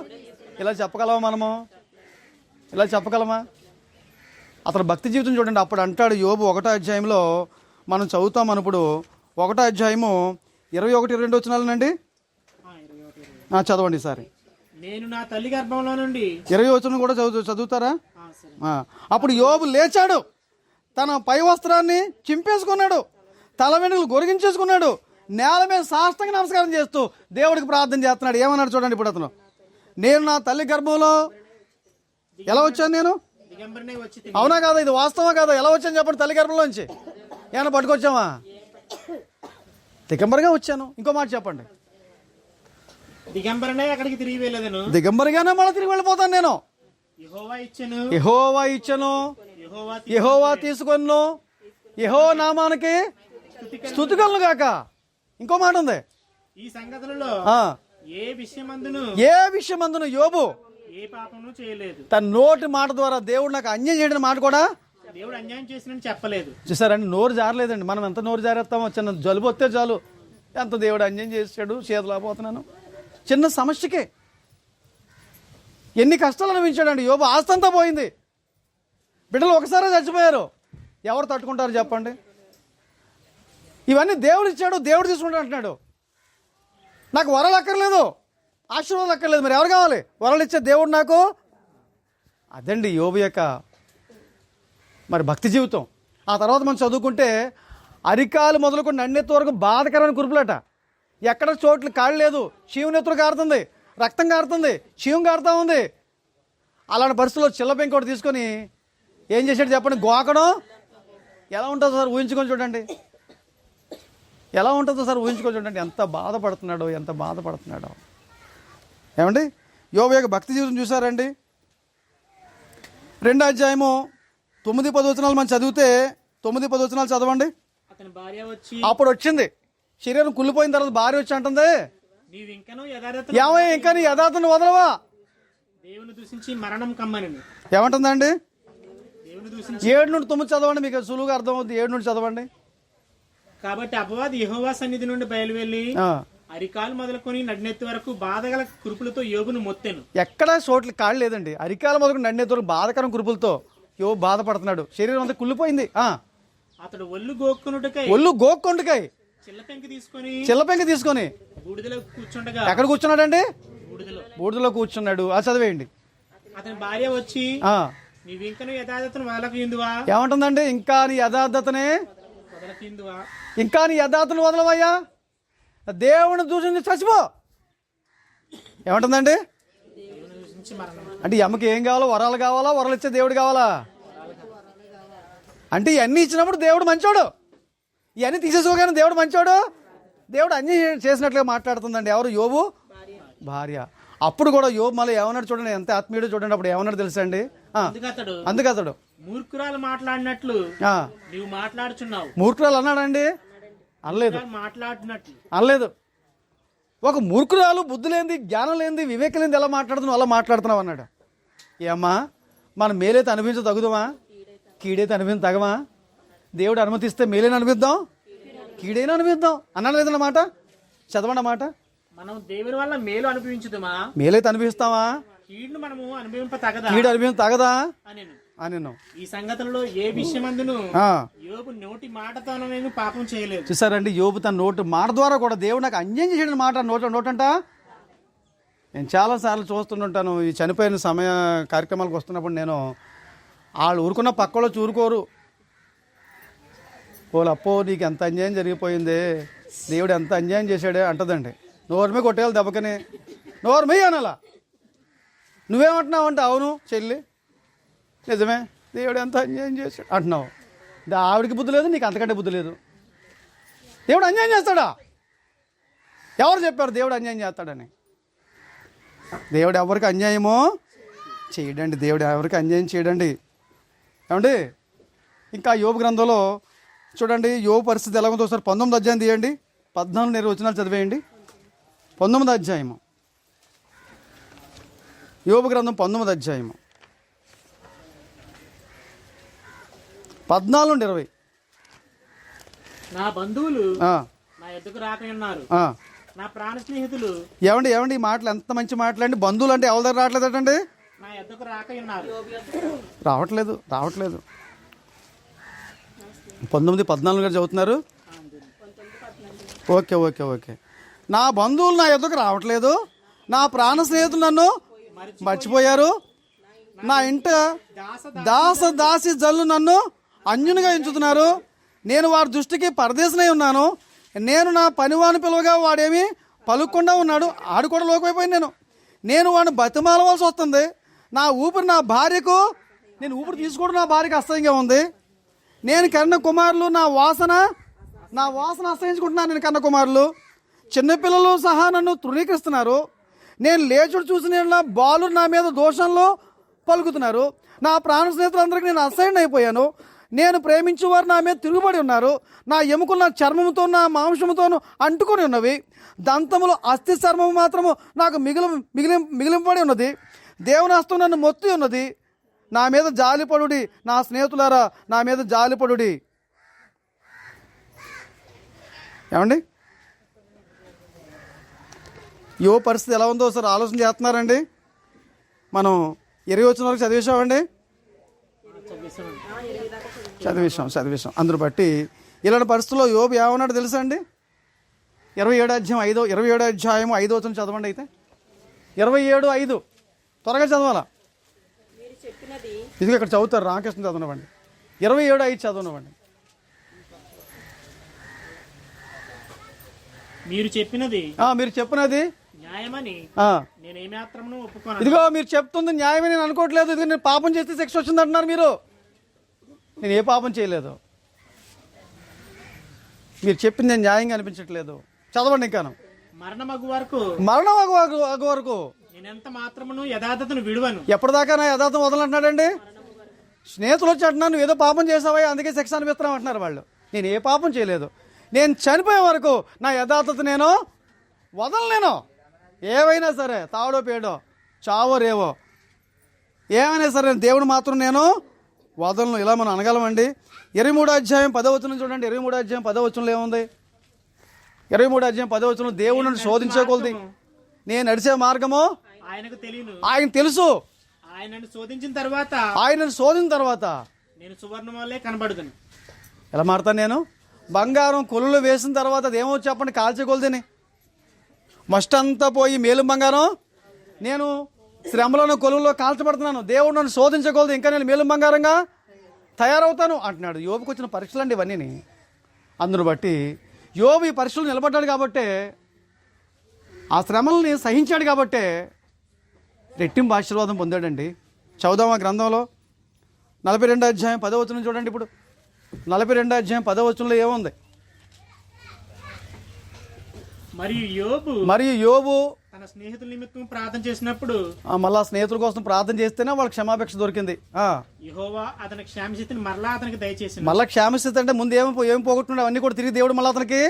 ఇలా చెప్పగలమా మనము? ఇలా చెప్పగలమా? అతను భక్తి జీవితం చూడండి. అప్పుడు అంటాడు యోబు 1వ అధ్యాయంలో, మనం చదువుతాం మనప్పుడు 1వ అధ్యాయము 21, 22 వచనాలనండి. చదవండి సారి. నేను నా తల్లి గర్భంలో నుండి 20 వచనం కూడా చదువుతారా? అప్పుడు యోబు లేచాడు, తన పై వస్త్రాన్ని చింపేసుకున్నాడు, తల వెనుకలు గొరిగించేసుకున్నాడు, నేల మీద సాష్టాంగ నమస్కారం చేస్తూ దేవుడికి ప్రార్థన చేస్తున్నాడు. ఏమన్నాడు చూడండి ఇప్పుడు అతను. నేను నా తల్లి గర్భంలో ఎలా వచ్చాను నేను? అవునా కాదా? ఇది వాస్తవా కాదా? ఎలా వచ్చాను చెప్పండి? తల్లి గర్భంలోంచి ఏమైనా పట్టుకొచ్చామా? దిగంబరిగా వచ్చాను. ఇంకో మాట చెప్పండి. దిగంబరిగానే మళ్ళీ తిరిగి వెళ్ళిపోతాను నేను. యెహోవా ఇచ్చెను, యెహోవా తీసుకొను, యెహోవా నామానికి స్తుతికలను గాక. ఇంకో మాట ఉంది. ఈ సంగతులలో ఏ విషయమందును యోబు ఏ పాపమును చేయలేదు. తన నోటి మాట ద్వారా దేవుడు నాకు అన్యాయం చేయడం మాట కూడా దేవుడు అన్యాయం చేసినని చెప్పలేదు. చూసారండి, నోరు జారలేదండి. మనం ఎంత నోరు జారేస్తామో, చిన్న జలుబు వస్తే చాలు ఎంత దేవుడు అన్యాయం చేశాడు, చేతులాపోతున్నాను. చిన్న సమస్యకే ఎన్ని కష్టాలు అనిపించాడండి యోబు. ఆస్తి అంతా పోయింది, బిడ్డలు ఒకసారి చచ్చిపోయారు. ఎవరు తట్టుకుంటారు చెప్పండి? ఇవన్నీ దేవుడు ఇచ్చాడు, దేవుడు తీసుకుంటాడు అంటున్నాడు. నాకు వరాలు అక్కర్లేదు, ఆశీర్వాదాలు అక్కర్లేదు, మరి ఎవరు కావాలి? వరాలు ఇచ్చే దేవుడు నాకు. అదండి యోబు యొక్క మరి భక్తి జీవితం. ఆ తర్వాత మనం చదువుకుంటే అరికాలు మొదలుకొని నన్నెత్తు వరకు బాధకరమైన కురుపులట. ఎక్కడ చోట్లు కాళ్ళు లేదు, చీవునెత్తులు కారుతుంది, రక్తం కారుతుంది, చీవం కారుతా ఉంది. అలాంటి పరిస్థితుల్లో చిల్లపెంకి ఒకటి తీసుకొని ఏం చేశాడు చెప్పండి? గోకడం. ఎలా ఉంటుందో సార్ ఊహించుకొని చూడండి. ఎలా ఉంటుందో సార్ ఊహించుకొని చూడండి. ఎంత బాధపడుతున్నాడో, ఎంత బాధపడుతున్నాడో. ఏమండి యోబు యొక్క భక్తి జీవితం చూసారండి. 2వ అధ్యాయము 9, 10 వచనాలు మనం చదివితే 9, 10 వచనాలు చదవండి. అప్పుడు వచ్చింది, శరీరం కుళ్ళిపోయిన తర్వాత భార్య వచ్చి అంటుంది, ఏమయ్య ఇంకా నీ యథార్థను వదలవా? ఏమంటుందండి? 7 నుండి 9 చదవండి, మీకు సులువుగా అర్థం అవుతుంది. 7 నుండి చదవండి. కాబట్టి అపవాది యెహోవా సన్నిధి నుండి బయలువెళ్ళి అరికాలు మొదలుకొని నడినెత్తి వరకు బాధగల కురుపులతో యోబును మొత్తెను. ఎక్కడ చోట్ల కాళ్ళు లేదండి. అరికాలు మొదలుకొని నడినెత్తి వరకు బాధకరం కురుపులతో యోబు బాధపడుతున్నాడు. శరీరం అంతా కుళ్ళిపోయింది. అతడు ఒళ్ళు గోక్కొనుటకై చిల్లపెంకి తీసుకొని బూడిదలో కూర్చుండగా. ఎక్కడ కూర్చున్నాడండి? బూడిదలో కూర్చున్నాడు. చదివేయండి. అతని భార్య వచ్చి నీవు ఇంకను యథార్థతను వదలకిందువా? ఏమంటుందండి? ఇంకా నీ యథార్థతనే వదలకిందువా? ఇంకా నీ యథార్థను వదలవయ్యా, దేవుని దూషించి చచ్చిపో. ఏమంటుందండి? అంటే అమ్మకి ఏం కావాలో? వరాలు కావాలా? వరాలు ఇచ్చే దేవుడు కావాలా? అంటే ఇవన్నీ ఇచ్చినప్పుడు దేవుడు మంచోడు, ఇవన్నీ తీసేసుకోగానే దేవుడు మంచోడు. దేవుడు అన్నీ చేసినట్లుగా మాట్లాడుతుందండి. ఎవరు? యోబు భార్య. అప్పుడు కూడా యోబు మళ్ళీ ఏమన్నాడు చూడండి, ఎంత ఆత్మీయుడు చూడండి. అప్పుడు ఏమన్నాడు తెలుసా అండి? అందుకతడు మూర్ఖురాలు మాట్లాడినట్లు నీవు మాట్లాడుచున్నావు. మూర్ఖురాలు అన్నాడండి? అనలేదు. ఒక మూర్ఖురాలు, బుద్ధి లేనిది, జ్ఞానం లేనిది, వివేకం లేనిది ఎలా మాట్లాడుతున్నావు అలా మాట్లాడుతున్నావు అన్నాడు. ఏమ్మా, మనం మేలైతే అనుభవించ తగుదమా? కీడైతే అనుభవించ తగమా? దేవుడు అనుమతిస్తే మేలైనా అనుభవిద్దాం, కీడైనా అనుభవిద్దాం అన్నాడు లేదన్న మాట. చదవండి మాట. మనం దేవుని వల్ల మేలు అనుభవించుదామా? మేలైతే అనుభవిస్తామా? కీడు మనము అనుభవింప తగదా? కీడు అనుభవించ తగదా అని ఈ సంగతుల్లో ఏ విషయమందును యోబు నోటి మాటతోనూ నేను పాపం చేయలేదు. చూసారండి, యోబు తన నోటి మాట ద్వారా కూడా దేవుడు నాకు అన్యాయం చేయడం మాట నోటంట. నేను చాలాసార్లు చూస్తుంటాను. ఈ చనిపోయిన సమయ కార్యక్రమాలకు వస్తున్నప్పుడు నేను వాళ్ళు ఊరుకున్న పక్కలో చూరుకోరు. అప్పో నీకు ఎంత అన్యాయం జరిగిపోయింది, దేవుడు ఎంత అన్యాయం చేశాడే అంటదండి. నోరుమే కొట్టేయాలి దెబ్బకని, నోరుమే అనాలా. నువ్వేమంటున్నావు అంటే అవును చెల్లి నిజమే, దేవుడు ఎంత అన్యాయం చేశాడు అంటున్నావు. ఆవిడికి బుద్ధి లేదు, నీకు అంతకంటే బుద్ధి లేదు. దేవుడు అన్యాయం చేస్తాడా? ఎవరు చెప్పారు దేవుడు అన్యాయం చేస్తాడని? దేవుడు ఎవరికి అన్యాయమో చేయడండి. దేవుడు ఎవరికి అన్యాయం చేయడండి. ఏమండి ఇంకా యోబు గ్రంథంలో చూడండి, యోబు పరిస్థితి ఎలా ఉందో ఒకసారి 19వ అధ్యాయం తీయండి. 14 వచనాలు చదివేయండి. 19వ అధ్యాయము, యోబు గ్రంథం 19వ అధ్యాయము 14 నుండి 20. నా బంధువులు నా యొద్దకు రాకయున్నారు. ఆ. నా ప్రాణ స్నేహితులు. ఏమండి ఏమండి ఈ మాటలు ఎంత మంచి మాటలండి. బంధువులు అంటే ఎవరి దగ్గర రావట్లేదటండి. నా యొద్దకు రాకయున్నారు. రావట్లేదు రావట్లేదు. 19:14 గారు చదువుతున్నారు. Okay okay okay. నా బంధువులు నా యొద్దకు రావట్లేదు, నా ప్రాణ స్నేహితులు నన్ను మర్చిపోయారు, నా ఇంట దాసి జల్లు నన్ను అన్యునిగా ఎంచుతున్నారు, నేను వారి దృష్టికి పరదేశనై ఉన్నాను, నేను నా పనివాని పిలువగా వాడేమి పలుకుండా ఉన్నాడు, ఆడు కూడా లోకమైపోయింది. నేను వాడిని బతిమాలవలసి వస్తుంది. నా ఊపిరి నా భార్యకు, నేను ఊపిరి తీసుకోవడం నా భార్యకు అసహ్యంగా ఉంది. నేను కన్న కుమారులు నా వాసన అసహించుకుంటున్నాను. నేను కన్న కుమారులు చిన్నపిల్లలు సహా నన్ను తృణీకరిస్తున్నారు. నేను లేచుడు చూసి నేను బాలు నా మీద దోషంలో పలుకుతున్నారు. నా ప్రాణ స్నేహితులందరికీ నేను అసహ్యం అయిపోయాను. నేను ప్రేమించేవారు నా మీద తిరుగుబడి ఉన్నారు. నా ఎముకలు నా చర్మంతో నా మాంసముతోను అంటుకొని ఉన్నవి. దంతములు అస్థి చర్మము మాత్రము నాకు మిగిలింపబడి ఉన్నది. దేవుని హస్తం నన్ను మొత్తి ఉన్నది. నా మీద జాలిపడుడి, నా స్నేహితులారా నా మీద జాలిపడుడి. ఏమండి యువ పరిస్థితి ఎలా ఉందో ఒకసారి ఆలోచన చేస్తున్నారండి. మనం 20 వచ్చిన వరకు చదివేశామండి. చదివేశాం. అందును బట్టి ఇలాంటి పరిస్థితుల్లో యోబు ఏమన్నాడు తెలుసా అండి? 27 అధ్యాయం 5 వచనం చదవండి. అయితే 27:5 త్వరగా చదవాలా? ఇదిగో ఇక్కడ చదువుతారు. రామకృష్ణ చదవనివ్వండి. 27:5 చదవనివ్వండి. మీరు చెప్పినది న్యాయమని నేను ఏమాత్రమును ఒప్పుకోను. ఇదిగో మీరు చెప్తుంది న్యాయమని నేను అనుకోవట్లేదు. ఇదిగో నేను పాపం చేస్తే శిక్ష వచ్చింది అంటున్నారు మీరు. నేను ఏ పాపం చేయలేదు. మీరు చెప్పింది నేను న్యాయంగా అనిపించట్లేదు. చదవండి. ఇంకా మరణమగు వరకు నేనెంత మాత్రమును యథార్థతను విడువను. ఎప్పటిదాకా నా యథార్థం వదలంటున్నాడండి. స్నేహితులు వచ్చి అంటున్నాను నువ్వు ఏదో పాపం చేసావా అందుకే శిక్ష అనిపిస్తున్నావు అంటున్నారు వాళ్ళు. నేను ఏ పాపం చేయలేదు. నేను చనిపోయే వరకు నా యథార్థత నేను వదలలేను. ఏవైనా సరే, తావడో పేడో చావో రేవో ఏమైనా సరే దేవుడు మాత్రం నేను వదలను. ఇలా మనం అనగలమండి. 23 అధ్యాయం 10 వచనం చూడండి. 23 అధ్యాయం 10 వచనంలో ఏముంది? 23 అధ్యాయం 10 వచనం దేవుడిని శోధించకూడదు. నేను నడిచే మార్గము ఆయన తెలుసు. ఆయనను శోధించిన తర్వాత నేను సువర్ణం వల్లే కనబడుతాను. ఎలా మారుతాను నేను? బంగారం కొలులు వేసిన తర్వాత అదేమో చెప్పండి, కాల్చగొలదని మస్టంతా పోయి మేలు బంగారం నేను శ్రమలను కొలువులో కాల్చబడుతున్నాను. దేవుడు నన్ను శోధించకూడదు, ఇంకా నేను మేలు బంగారంగా తయారవుతాను అంటున్నాడు. యోబుకు వచ్చిన పరీక్షలు అండి ఇవన్నీ. అందును బట్టి యోబు ఈ పరీక్షలు నిలబడ్డాడు కాబట్టే, ఆ శ్రమల్ని సహించాడు కాబట్టే రెట్టింపు ఆశీర్వాదం పొందాడండి. చౌదామా గ్రంథంలో 42 అధ్యాయం 10 వచనం చూడండి. ఇప్పుడు 42 అధ్యాయం 10 వచనంలో ఏముంది? మరియు యోబు తన స్నేహితుల నిమిత్తం ప్రార్థన చేసినప్పుడు, మళ్ళా స్నేహితుల కోసం ప్రార్థన చేస్తేనే వాళ్ళకి క్షమాపేక్ష దొరికింది. యెహోవా అతని క్షేమస్థితిని మరలా అతనికి దయచేసింది. మళ్ళా క్షేమస్థితి అంటే ముందు ఏం పోగొట్టున్నాడు అవన్నీ కూడా తిరిగి దేవుడు మళ్ళీ అతనికి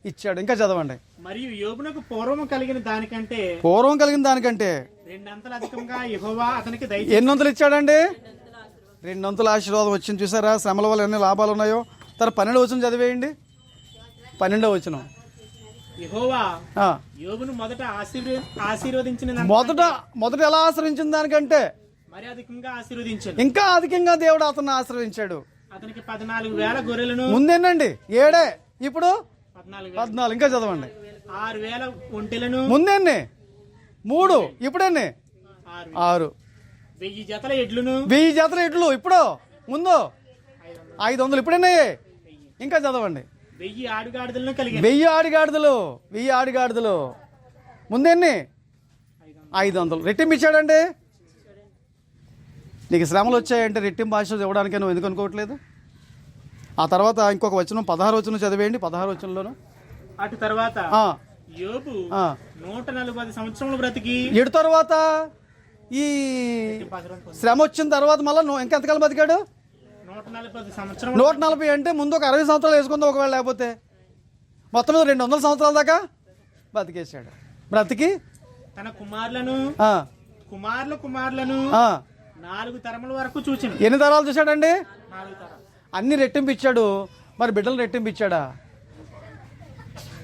ఇచ్చాడు. ఇంకా చదవండి. మరియు యోబునకు పూర్వం కలిగిన దానికంటే రెండంతలు అధికంగా యెహోవా అతనికి దయచేసి. ఎన్ని వంతులు ఇచ్చాడండి? 2 వంతుల ఆశీర్వాదం వచ్చింది. చూసారా శ్రమల వల్ల ఎన్ని లాభాలు ఉన్నాయో. 12వ వచనం చదివేయండి. 12వ వచనం. యెహోవా యోబును మొదట ఆశీర్వదించిన మొదట ఎలా ఆశ్రయించిన దానికంటే మరి అధికంగా ఆశీర్వదించాడు. ఇంకా అధికంగా దేవుడు అతన్ని ఆశీర్వదించాడు. అతనికి 14,000 గొర్రెలను. ముందేనండి 7, ఇప్పుడు 14. ఇంకా చదవండి. 6,000 ఒంటెలను. ముందేన్ని 3, ఇప్పుడెన్ని 6. 1000 జతల ఎడ్లను. 1000 జతల ఎడ్లు ఇప్పుడు, ముందు 500. ఇప్పుడెన్ని? ఇంకా చదవండి. 1000 ఆడుగాడిదలను కలిగి. 1000 ఆడిగాడిదలు. ముందెన్ని? 500. రెట్టింపు ఇచ్చాడండి. నీకు శ్రమలు వచ్చాయంటే రెట్టింపు ఆశీర్వాదం ఇవ్వడానికి నువ్వు ఎందుకు అనుకోవట్లేదు? ఆ తర్వాత ఇంకొక వచనం 16 వచనం చదివేయండి. 16 వచనంలోను అటు తర్వాత యోబు 140 సంవత్సరములు బ్రతికి. ఎడు తర్వాత ఈ శ్రమ వచ్చిన తర్వాత మళ్ళీ ఇంకెంతకాలం బతికాడు? 140 సంవత్సరం. 140 అంటే ముందు ఒక 60 సంవత్సరాలు వేసుకుందాం ఒకవేళ, లేకపోతే మొత్తం మీద 200 సంవత్సరాల దాకా బతికేశాడు. బ్రతికి తన కుమారులను 4 తరముల వరకు చూసాను. ఎన్ని తరాలు చూశాడండి? 4 తరాలు. అన్ని రెట్టింపు ఇచ్చాడు. మరి బిడ్డలు రెట్టింపు ఇచ్చాడా?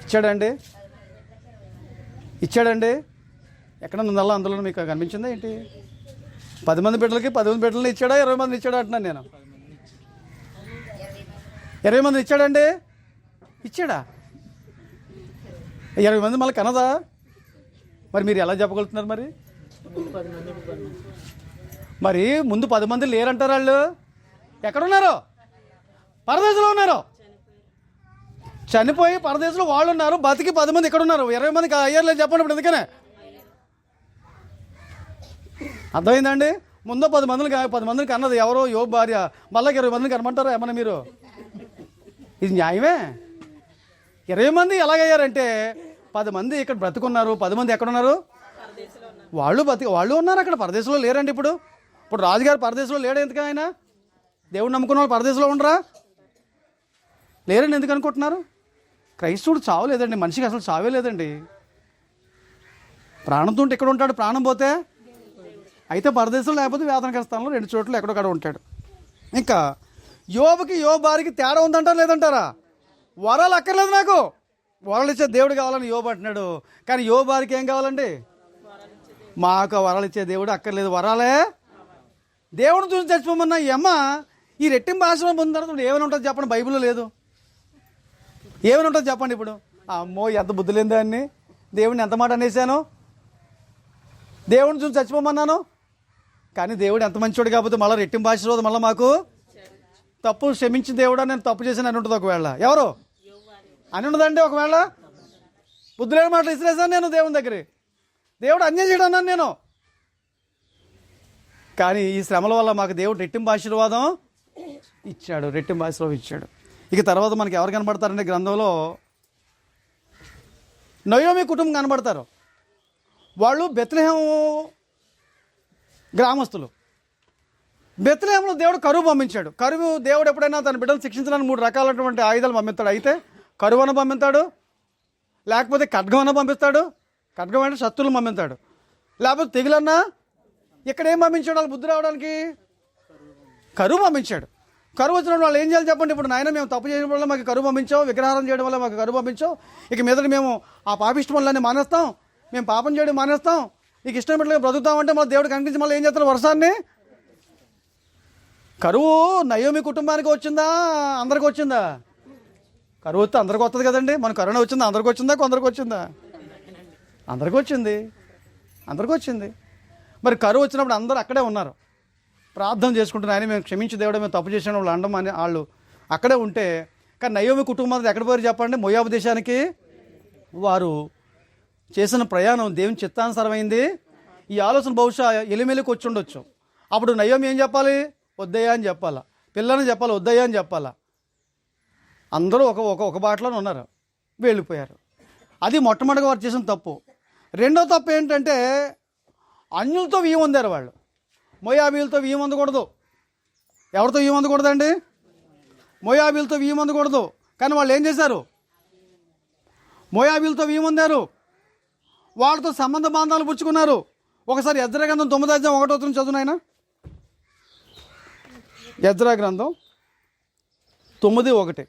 ఇచ్చాడండి? ఇచ్చాడండి? ఎక్కడ ఉందల్లా అందులో మీకు కనిపించిందా ఏంటి? 10 మంది బిడ్డలకి 10 మంది బిడ్డలని ఇచ్చాడా, 20 మంది ఇచ్చాడా అంటున్నాను నేను. 20 మంది ఇచ్చాడండి? ఇచ్చాడా? 20 మంది మళ్ళీ కనదా? మరి మీరు ఎలా చెప్పగలుగుతున్నారు? మరి ముందు 10 మంది లేరంటారు. వాళ్ళు ఎక్కడున్నారు? పరదేశంలో ఉన్నారు. చనిపోయి పరదేశంలో వాళ్ళు ఉన్నారు. బతికి 10 మంది ఇక్కడ ఉన్నారు. 20 మందికి అయ్యారు చెప్పండి ఇప్పుడు. ఎందుకనే అర్థమైందండి? ముందు 10 మందికి అన్నది ఎవరో యోబు భార్య. మళ్ళీ 20 మందిని కనమంటారా ఏమన్నా మీరు? ఇది న్యాయమే? 20 మంది ఎలాగయ్యారంటే 10 మంది ఇక్కడ బ్రతుకున్నారు. 10 మంది ఎక్కడున్నారు? వాళ్ళు ఉన్నారు అక్కడ. పరదేశంలో లేరండి. ఇప్పుడు రాజుగారు పరదేశంలో లేడు. ఎందుకు? ఆయన దేవుడు నమ్ముకున్న వాళ్ళు పరదేశంలో ఉండరా? లేరండి. ఎందుకు అనుకుంటున్నారు? క్రైస్తవుడు చావలేదండి. మనిషికి అసలు చావే లేదండి. ప్రాణంతో ఉంటే ఎక్కడ ఉంటాడు? ప్రాణం పోతే అయితే పరదేశంలో, లేకపోతే వేదన స్థానంలో 2 చోట్ల ఎక్కడొక్కడ ఉంటాడు. ఇంకా యోబుకి యోబు భార్యకి తేడా ఉందంటారా లేదంటారా? వరాలు అక్కర్లేదు నాకు, వరాలు ఇచ్చే దేవుడు కావాలని యోబు అంటున్నాడు. కానీ యోబు భార్యకి ఏం కావాలండి? మాకు వరాలు ఇచ్చే దేవుడు అక్కర్లేదు, వరాలే. దేవుడిని చూసి చచ్చిపోమన్నా ఈ అమ్మ ఈ రెట్టింపు ఆశ్రమం పొందిన తర్వాత ఏమైనా ఉంటుంది చెప్పండి? బైబిల్లో లేదు. ఏమైనా ఉంటుంది చెప్పండి? ఇప్పుడు అమ్మో ఎంత బుద్ధి లేని దాన్ని, దేవుడిని ఎంత మాట అనేసాను, దేవుడిని చూసి చచ్చిపోమన్నాను. కానీ దేవుడు ఎంత మంచివాడు కాకపోతే మళ్ళీ రెట్టింపు ఆశీర్వాదం మళ్ళీ మాకు తప్పు క్షమించిన దేవుడా నేను తప్పు చేశాను అని ఉంటుంది. ఒకవేళ ఎవరు అని ఉండదండి? ఒకవేళ బుద్ధి లేని మాటలు ఇసిరేసాను నేను దేవుని దగ్గర. దేవుడు అన్యాయం చేయడం అన్నాను నేను. కానీ ఈ శ్రమల వల్ల మాకు దేవుడు రెట్టింపు ఆశీర్వాదం ఇచ్చాడు. రెట్టింపు ఆశీర్వాదం ఇచ్చాడు. ఇక తర్వాత మనకి ఎవరు కనబడతారంటే గ్రంథంలో నయోమి కుటుంబం కనబడతారు. వాళ్ళు బెత్లెహేము గ్రామస్తులు. బెత్లెహేములో దేవుడు కరువు పంపించాడు. కరువు దేవుడు ఎప్పుడైనా తన బిడ్డలు శిక్షించడానికి 3 రకాలైనటువంటి ఆయుధాలు పంపిస్తాడు. అయితే కరువు అన్న పంపిస్తాడు, లేకపోతే ఖడ్గం అన్న పంపిస్తాడు. ఖడ్గం అంటే శత్రువులు పంపిస్తాడు, లేకపోతే తెగులన్నా. ఇక్కడ ఏం పంపించాడు? వాళ్ళు బుద్ధి రావడానికి కరువు పంపించాడు. కరువు వచ్చినప్పుడు వాళ్ళు ఏం చేయాలి చెప్పండి? ఇప్పుడు నాయన మేము తప్పు చేయడం వల్ల మాకు కరువు పంపించావు, విగ్రహారం చేయడం వల్ల మాకు కరువు పంపించావు, ఇక మీదట మేము ఆ పాపిష్ట వల్లనే మానేస్తాం, మేము పాపం చేయడం మానేస్తాం, నీకు ఇష్టం పెట్టలేదు బ్రతుకుతామంటే మళ్ళీ దేవుడు కనిపించి మళ్ళీ ఏం చేస్తారు? వర్షాన్ని. కరువు నయోమి కుటుంబానికి వచ్చిందా? అందరికి వచ్చిందా? కరువు వస్తే అందరికి వస్తుంది కదండి. మన కరోనా వచ్చిందా? అందరికి వచ్చిందా? కొందరికి వచ్చిందా? అందరికి వచ్చింది. అందరికి వచ్చింది. మరి కరువు వచ్చినప్పుడు అందరూ అక్కడే ఉన్నారు, ప్రార్థన చేసుకుంటున్నారు. ఆయన మేము క్షమించి దేవుడు మేము తప్పు చేసిన వాళ్ళు అండం అని వాళ్ళు అక్కడే ఉంటే, కానీ నయోమి కుటుంబం ఎక్కడ పోయారు చెప్పండి? మోయాబు దేశానికి. వారు చేసిన ప్రయాణం దేవుని చిత్తానుసారమైంది. ఈ ఆలోచన బహుశా ఎలిమెలికి వచ్చి ఉండొచ్చు. అప్పుడు నయోమి ఏం చెప్పాలి? వద్దయ్యా అని చెప్పాలా, పిల్లని చెప్పాలి, వద్దయ్యా అని చెప్పాలా. అందరూ ఒక బాటలోనే ఉన్నారు, వెళ్ళిపోయారు. అది మొట్టమొదటిగా వారు చేసిన తప్పు. రెండో తప్పు ఏంటంటే అన్యులతో వియ్యం పొందారు వాళ్ళు. మోయాబీలతో వియ్యం పొందకూడదు. ఎవరితో వియ్యం పొందకూడదండి? మోయాబీలతో వియ్యం పొందకూడదు. కానీ వాళ్ళు ఏం చేశారు? మోయాబీలతో వియ్యం పొందారు, వాళ్ళతో సంబంధ బాంధాలు పుచ్చుకున్నారు. ఒకసారి ఎజ్రా గ్రంథం 9వ అధ్యాయం 1వ వచనం చదువు నాయన. ఎజ్రా గ్రంథం 9:1.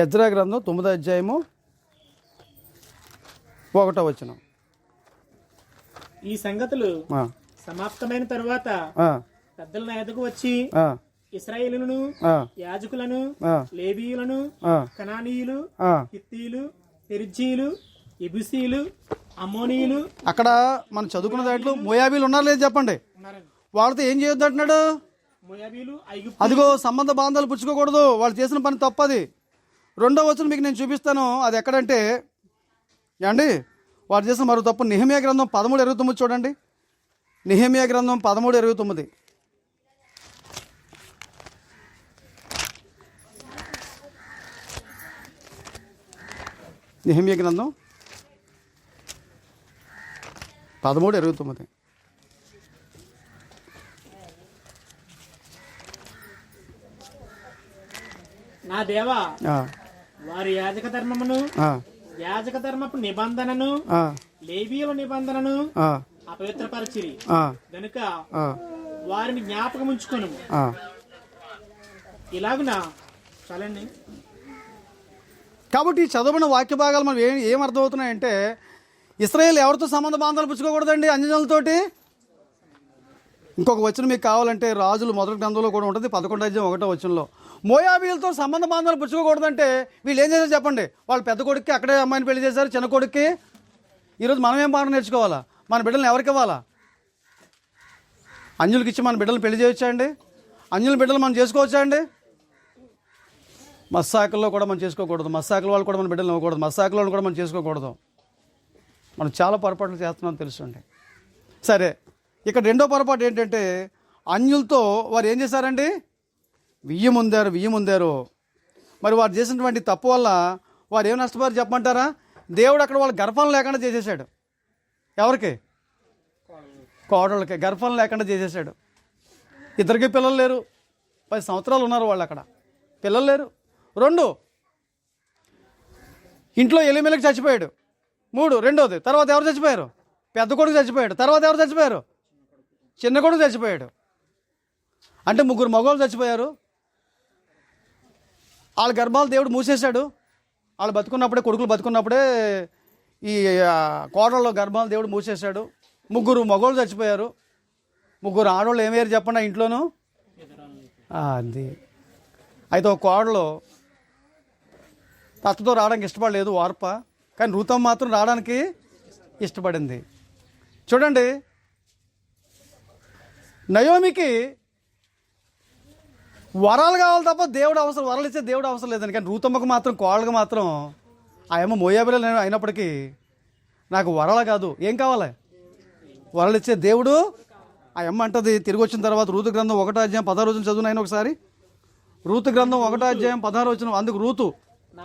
ఎజ్రా గ్రంథం 9వ అధ్యాయము 1వ వచనం. ఈ సంగతులు సమాప్తమైన తరువాత పెద్దల నా ఎదుగు వచ్చి ఇశ్రాయేలును, యాజకులను, లేవీయులను, కనానీయులు, హిత్తీయులు, పెరిజ్జీయులు, యెబూసీయులు, అమ్మోనీయులు. అక్కడ మనం చదువుకున్న దాంట్లో మోయాబీలు ఉన్నారు లేదు చెప్పండి? వాళ్ళతో ఏం చేయొద్దు అంటున్నాడు? అదిగో సంబంధ బాంధాలు పుచ్చుకోకూడదు. వాళ్ళు చేసిన పని తప్పది. 2వ వచనం మీకు నేను చూపిస్తాను. అది ఎక్కడంటే ఏమండి వారు చేసిన మరో తప్పు. నెహెమ్యా గ్రంథం 13:29 చూడండి. నెహెమ్యా గ్రంథం 13:29. నెహెమ్యా గ్రంథం 13:29. నా దేవా, వారి యాజక ధర్మమును, యాజక ధర్మపు నిబంధనను, లేవీయుల నిబంధనను అపవిత్రపరిచిరి గనుక వారిని జ్ఞాపకం ఉంచుకొను. ఇలాగునా చాలండి. కాబట్టి చదవబడిన వాక్య భాగాలు మనం ఏం అర్థమవుతున్నాయంటే, ఇశ్రాయేలు ఎవరితో సంబంధ బాంధాలు పుచ్చుకోకూడదండి? అన్యజనులతోటి. ఇంకొక వచనం మీకు కావాలంటే రాజులు మొదటి గ్రంథంలో కూడా ఉంటుంది, 11:1 వచనంలో. మోయాబీలతో సంబంధ బాంధాలు పుచ్చుకోకూడదంటే వీళ్ళు ఏం చేశారు చెప్పండి? వాళ్ళు పెద్ద కొడుక్కి అక్కడే అమ్మాయిని పెళ్లి చేశారు, చిన్న కొడుక్కి. ఈరోజు మనం ఏం పాఠం నేర్చుకోవాలా? మన బిడ్డలను ఎవరికి ఇవ్వాలా? అన్యులకి ఇచ్చి మన బిడ్డలను పెళ్లి చేయొచ్చా అండి? అన్యుల బిడ్డలు మనం చేసుకోవచ్చా అండి? మస్సాకుల్లో కూడా మనం చేసుకోకూడదు. మస్సాకుల వాళ్ళు కూడా మన బిడ్డలు ఇవ్వకూడదు. మస్సాకులను కూడా మనం చేసుకోకూడదు. మనం చాలా పొరపాట్లు చేస్తున్నాం తెలుసండి. సరే, ఇక్కడ రెండో పొరపాటు ఏంటంటే, అన్యులతో వారు ఏం చేశారండి? వియ్యముందారు. మరి వారు చేసినటువంటి తప్పు వల్ల వారు ఏం నష్టపోయారు చెప్పమంటారా? దేవుడు అక్కడ వాళ్ళ గర్భం లేకుండా చేసేసాడు. ఎవరికి? కోడళ్ళకి గర్భం లేకుండా చేసేసాడు. ఇద్దరికి పిల్లలు లేరు. 10 సంవత్సరాలు ఉన్నారు వాళ్ళు అక్కడ, పిల్లలు లేరు. 2, ఇంట్లో ఎలిమెలకి చచ్చిపోయాడు. 3, రెండోది. తర్వాత ఎవరు చచ్చిపోయారు? పెద్ద కొడుకు చచ్చిపోయాడు. తర్వాత ఎవరు చచ్చిపోయారు? చిన్న కొడుకు చచ్చిపోయాడు. అంటే 3 మగవాళ్ళు చచ్చిపోయారు. వాళ్ళ గర్భాలు దేవుడు మూసేశాడు. వాళ్ళు బతుకున్నప్పుడే, కొడుకులు బతుకున్నప్పుడే ఈ కోడళ్ళ గర్భాలు దేవుడు మూసేశాడు. 3 మగవాళ్ళు చచ్చిపోయారు. 3 ఆడవాళ్ళు ఏమయ్యారు చెప్పండి ఆ ఇంట్లోనూ? అది అయితే ఒక కోడలు అత్తతో రావడానికి ఇష్టపడలేదు, వార్ప. కానీ రూతమ్మ మాత్రం రావడానికి ఇష్టపడింది. చూడండి, నయోమికి వరాలు కావాలి తప్ప వరాలు ఇచ్చే దేవుడు అవసరం లేదండి. కానీ రూతమ్మకు మాత్రం, కోళ్ళకి మాత్రం, ఆయమ్మ మోయాబిల అయినప్పటికీ నాకు వరాలు కాదు, ఏం కావాలి? వరాలు ఇచ్చే దేవుడు. ఆ అమ్మ అంటది తిరిగి వచ్చిన తర్వాత, రూతు గ్రంథం 1:16 చదువునైనా ఒకసారి. రూతు గ్రంథం 1:16. అందుకు రూతు, నా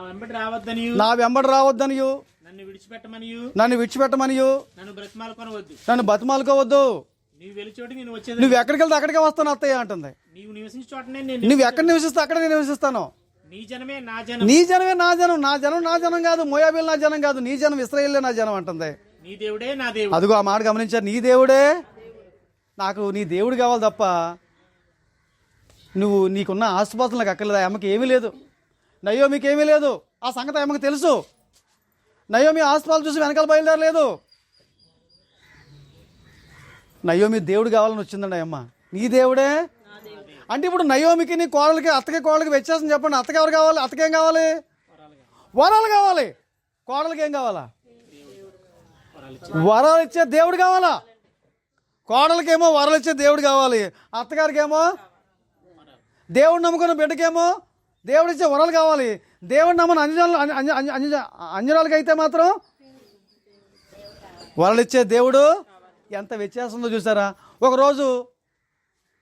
వెంబడి రావద్దనియు, నన్ను విడిచిపెట్టమనియు, నన్ను బతిమాలుకోవద్దు. నువ్వు ఎక్కడికి వెళ్తే అక్కడికే వస్తాను అత్తయ్య అంటుంది. నువ్వు ఎక్కడ నివసిస్తే అక్కడ నేను నివసిస్తాను. నీ జనమే నా జనం. నా జనం కాదు, మోయాబీలు నా జనం కాదు, నీ జనం ఇశ్రాయేలే నా జనం అంటుంది. అదిగో ఆ మాట గమనించారు. నీ దేవుడే నాకు, నీ దేవుడు కావాలి తప్ప నీకున్న ఆస్తుపాస్తులు నాకు అక్కర్లేదు. ఆ అమ్మకి ఏమీ లేదు, నయోమికి ఏమీ లేదు. ఆ సంగతి అమ్మకి తెలుసు. నయోమి ఆస్తుపాలు చూసి వెనకాల బయలుదేరలేదు. నయోమి దేవుడు కావాలని వచ్చిందండి అమ్మ. నీ దేవుడే అంటే ఇప్పుడు నయోమికి, నీ కోడలికి, అత్తకి కోడలికి వ్యత్యాసం చెప్పండి. అత్తకి ఎవరు కావాలి? అత్తకి ఏం కావాలి? వరాలు కావాలి. కోడలికి ఏం కావాలా? వరాలు ఇచ్చే దేవుడు కావాలా? కోడలికేమో వరాలు ఇచ్చే దేవుడు కావాలి. అత్తగారికేమో, దేవుడు నమ్ముకున్న బిడ్డకేమో దేవుడు ఇచ్చే వరాలు కావాలి. దేవుడు నమ్మని అంజనాలకి అయితే మాత్రం వరాలు ఇచ్చే దేవుడు. ఎంత వ్యత్యాసం ఉందో చూసారా? ఒకరోజు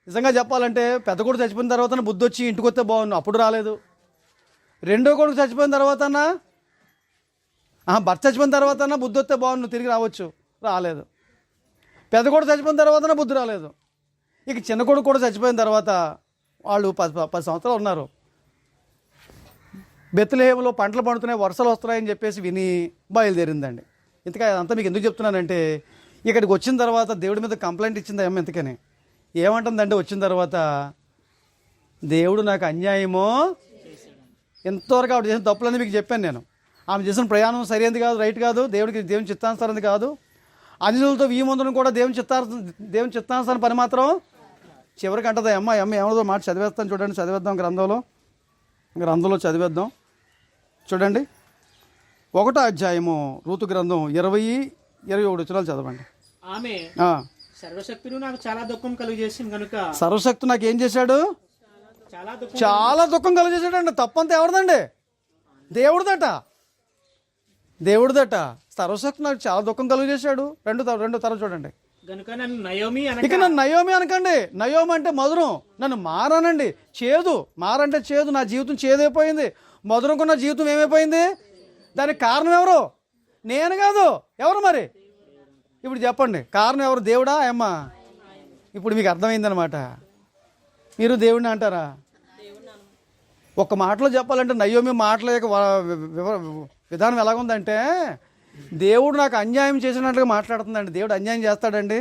నిజంగా చెప్పాలంటే, పెద్ద కొడుకు చచ్చిపోయిన తర్వాత బుద్ధి వచ్చి ఇంటికి వస్తే బాగున్నాను, అప్పుడు రాలేదు. రెండో కొడుకు చచ్చిపోయిన తర్వాత భర్త చచ్చిపోయిన తర్వాత బుద్ధి వస్తే బాగున్నాను, తిరిగి రావచ్చు, రాలేదు. పెద్ద కొడుకు చచ్చిపోయిన తర్వాత బుద్ధి రాలేదు. ఇక చిన్న కొడుకు కూడా చచ్చిపోయిన తర్వాత వాళ్ళు 10 సంవత్సరాలు ఉన్నారు. బెత్లెహేములో పంటలు పండుతున్నాయి, వర్షాలు వస్తున్నాయని చెప్పేసి విని బయలుదేరిందండి. ఇంతగా అంతా మీకు ఎందుకు చెప్తున్నానంటే, ఇక్కడికి వచ్చిన తర్వాత దేవుడి మీద కంప్లైంట్ ఇచ్చింది అమ్మ. ఇంతకని ఏమంటుందంటే, వచ్చిన తర్వాత దేవుడు నాకు అన్యాయమో, ఎంతవరకు ఆవిడ చేసిన తప్పులని మీకు చెప్పాను నేను. ఆమె చేసిన ప్రయాణం సరైనది కాదు, రైట్ కాదు, దేవుని చిత్తానుసారం కాదు. అన్యులతో వీమందును కూడా దేవుని చిత్తానుసారం పని మాత్రం చివరికి అంటది అమ్మ ఏమదో మాట చదివేస్తాను చూడండి. చదివేద్దాం, గ్రంథంలో చదివేద్దాం. చూడండి, 1వ అధ్యాయము రూతు గ్రంథం 20-21 వచనాలు చదవండి. ఆమె సర్వశక్తుడు నాకు చాలా దుఃఖం కలుగజేసింది కనుక. సర్వశక్తి నాకు ఏం చేశాడు? చాలా దుఃఖం కలుగజేశాడండి. తప్పంతా ఎవరిదండి? దేవుడిదట. సర్వశక్తి నాకు చాలా దుఃఖం కలుగజేశాడు. రెండో తరం చూడండి. ఇక నన్ను నయోమి అనకండి. నయోమి అంటే మధురం. నన్ను మారానండి. మారంటే చేదు. నా జీవితం చేదైపోయింది. మధురంకున్న జీవితం ఏమైపోయింది? దానికి కారణం ఎవరు? నేను కాదు. ఎవరు మరి? ఇప్పుడు చెప్పండి, కారణం ఎవరు? దేవుడా అమ్మ? ఇప్పుడు మీకు అర్థమైందనమాట. మీరు దేవుడిని అంటారా? ఒక్క మాటలో చెప్పాలంటే నయోమి మాటల యొక్క విధానం ఎలాగుందంటే, దేవుడు నాకు అన్యాయం చేసినట్లుగా మాట్లాడుతుందండి. దేవుడు అన్యాయం చేస్తాడండి?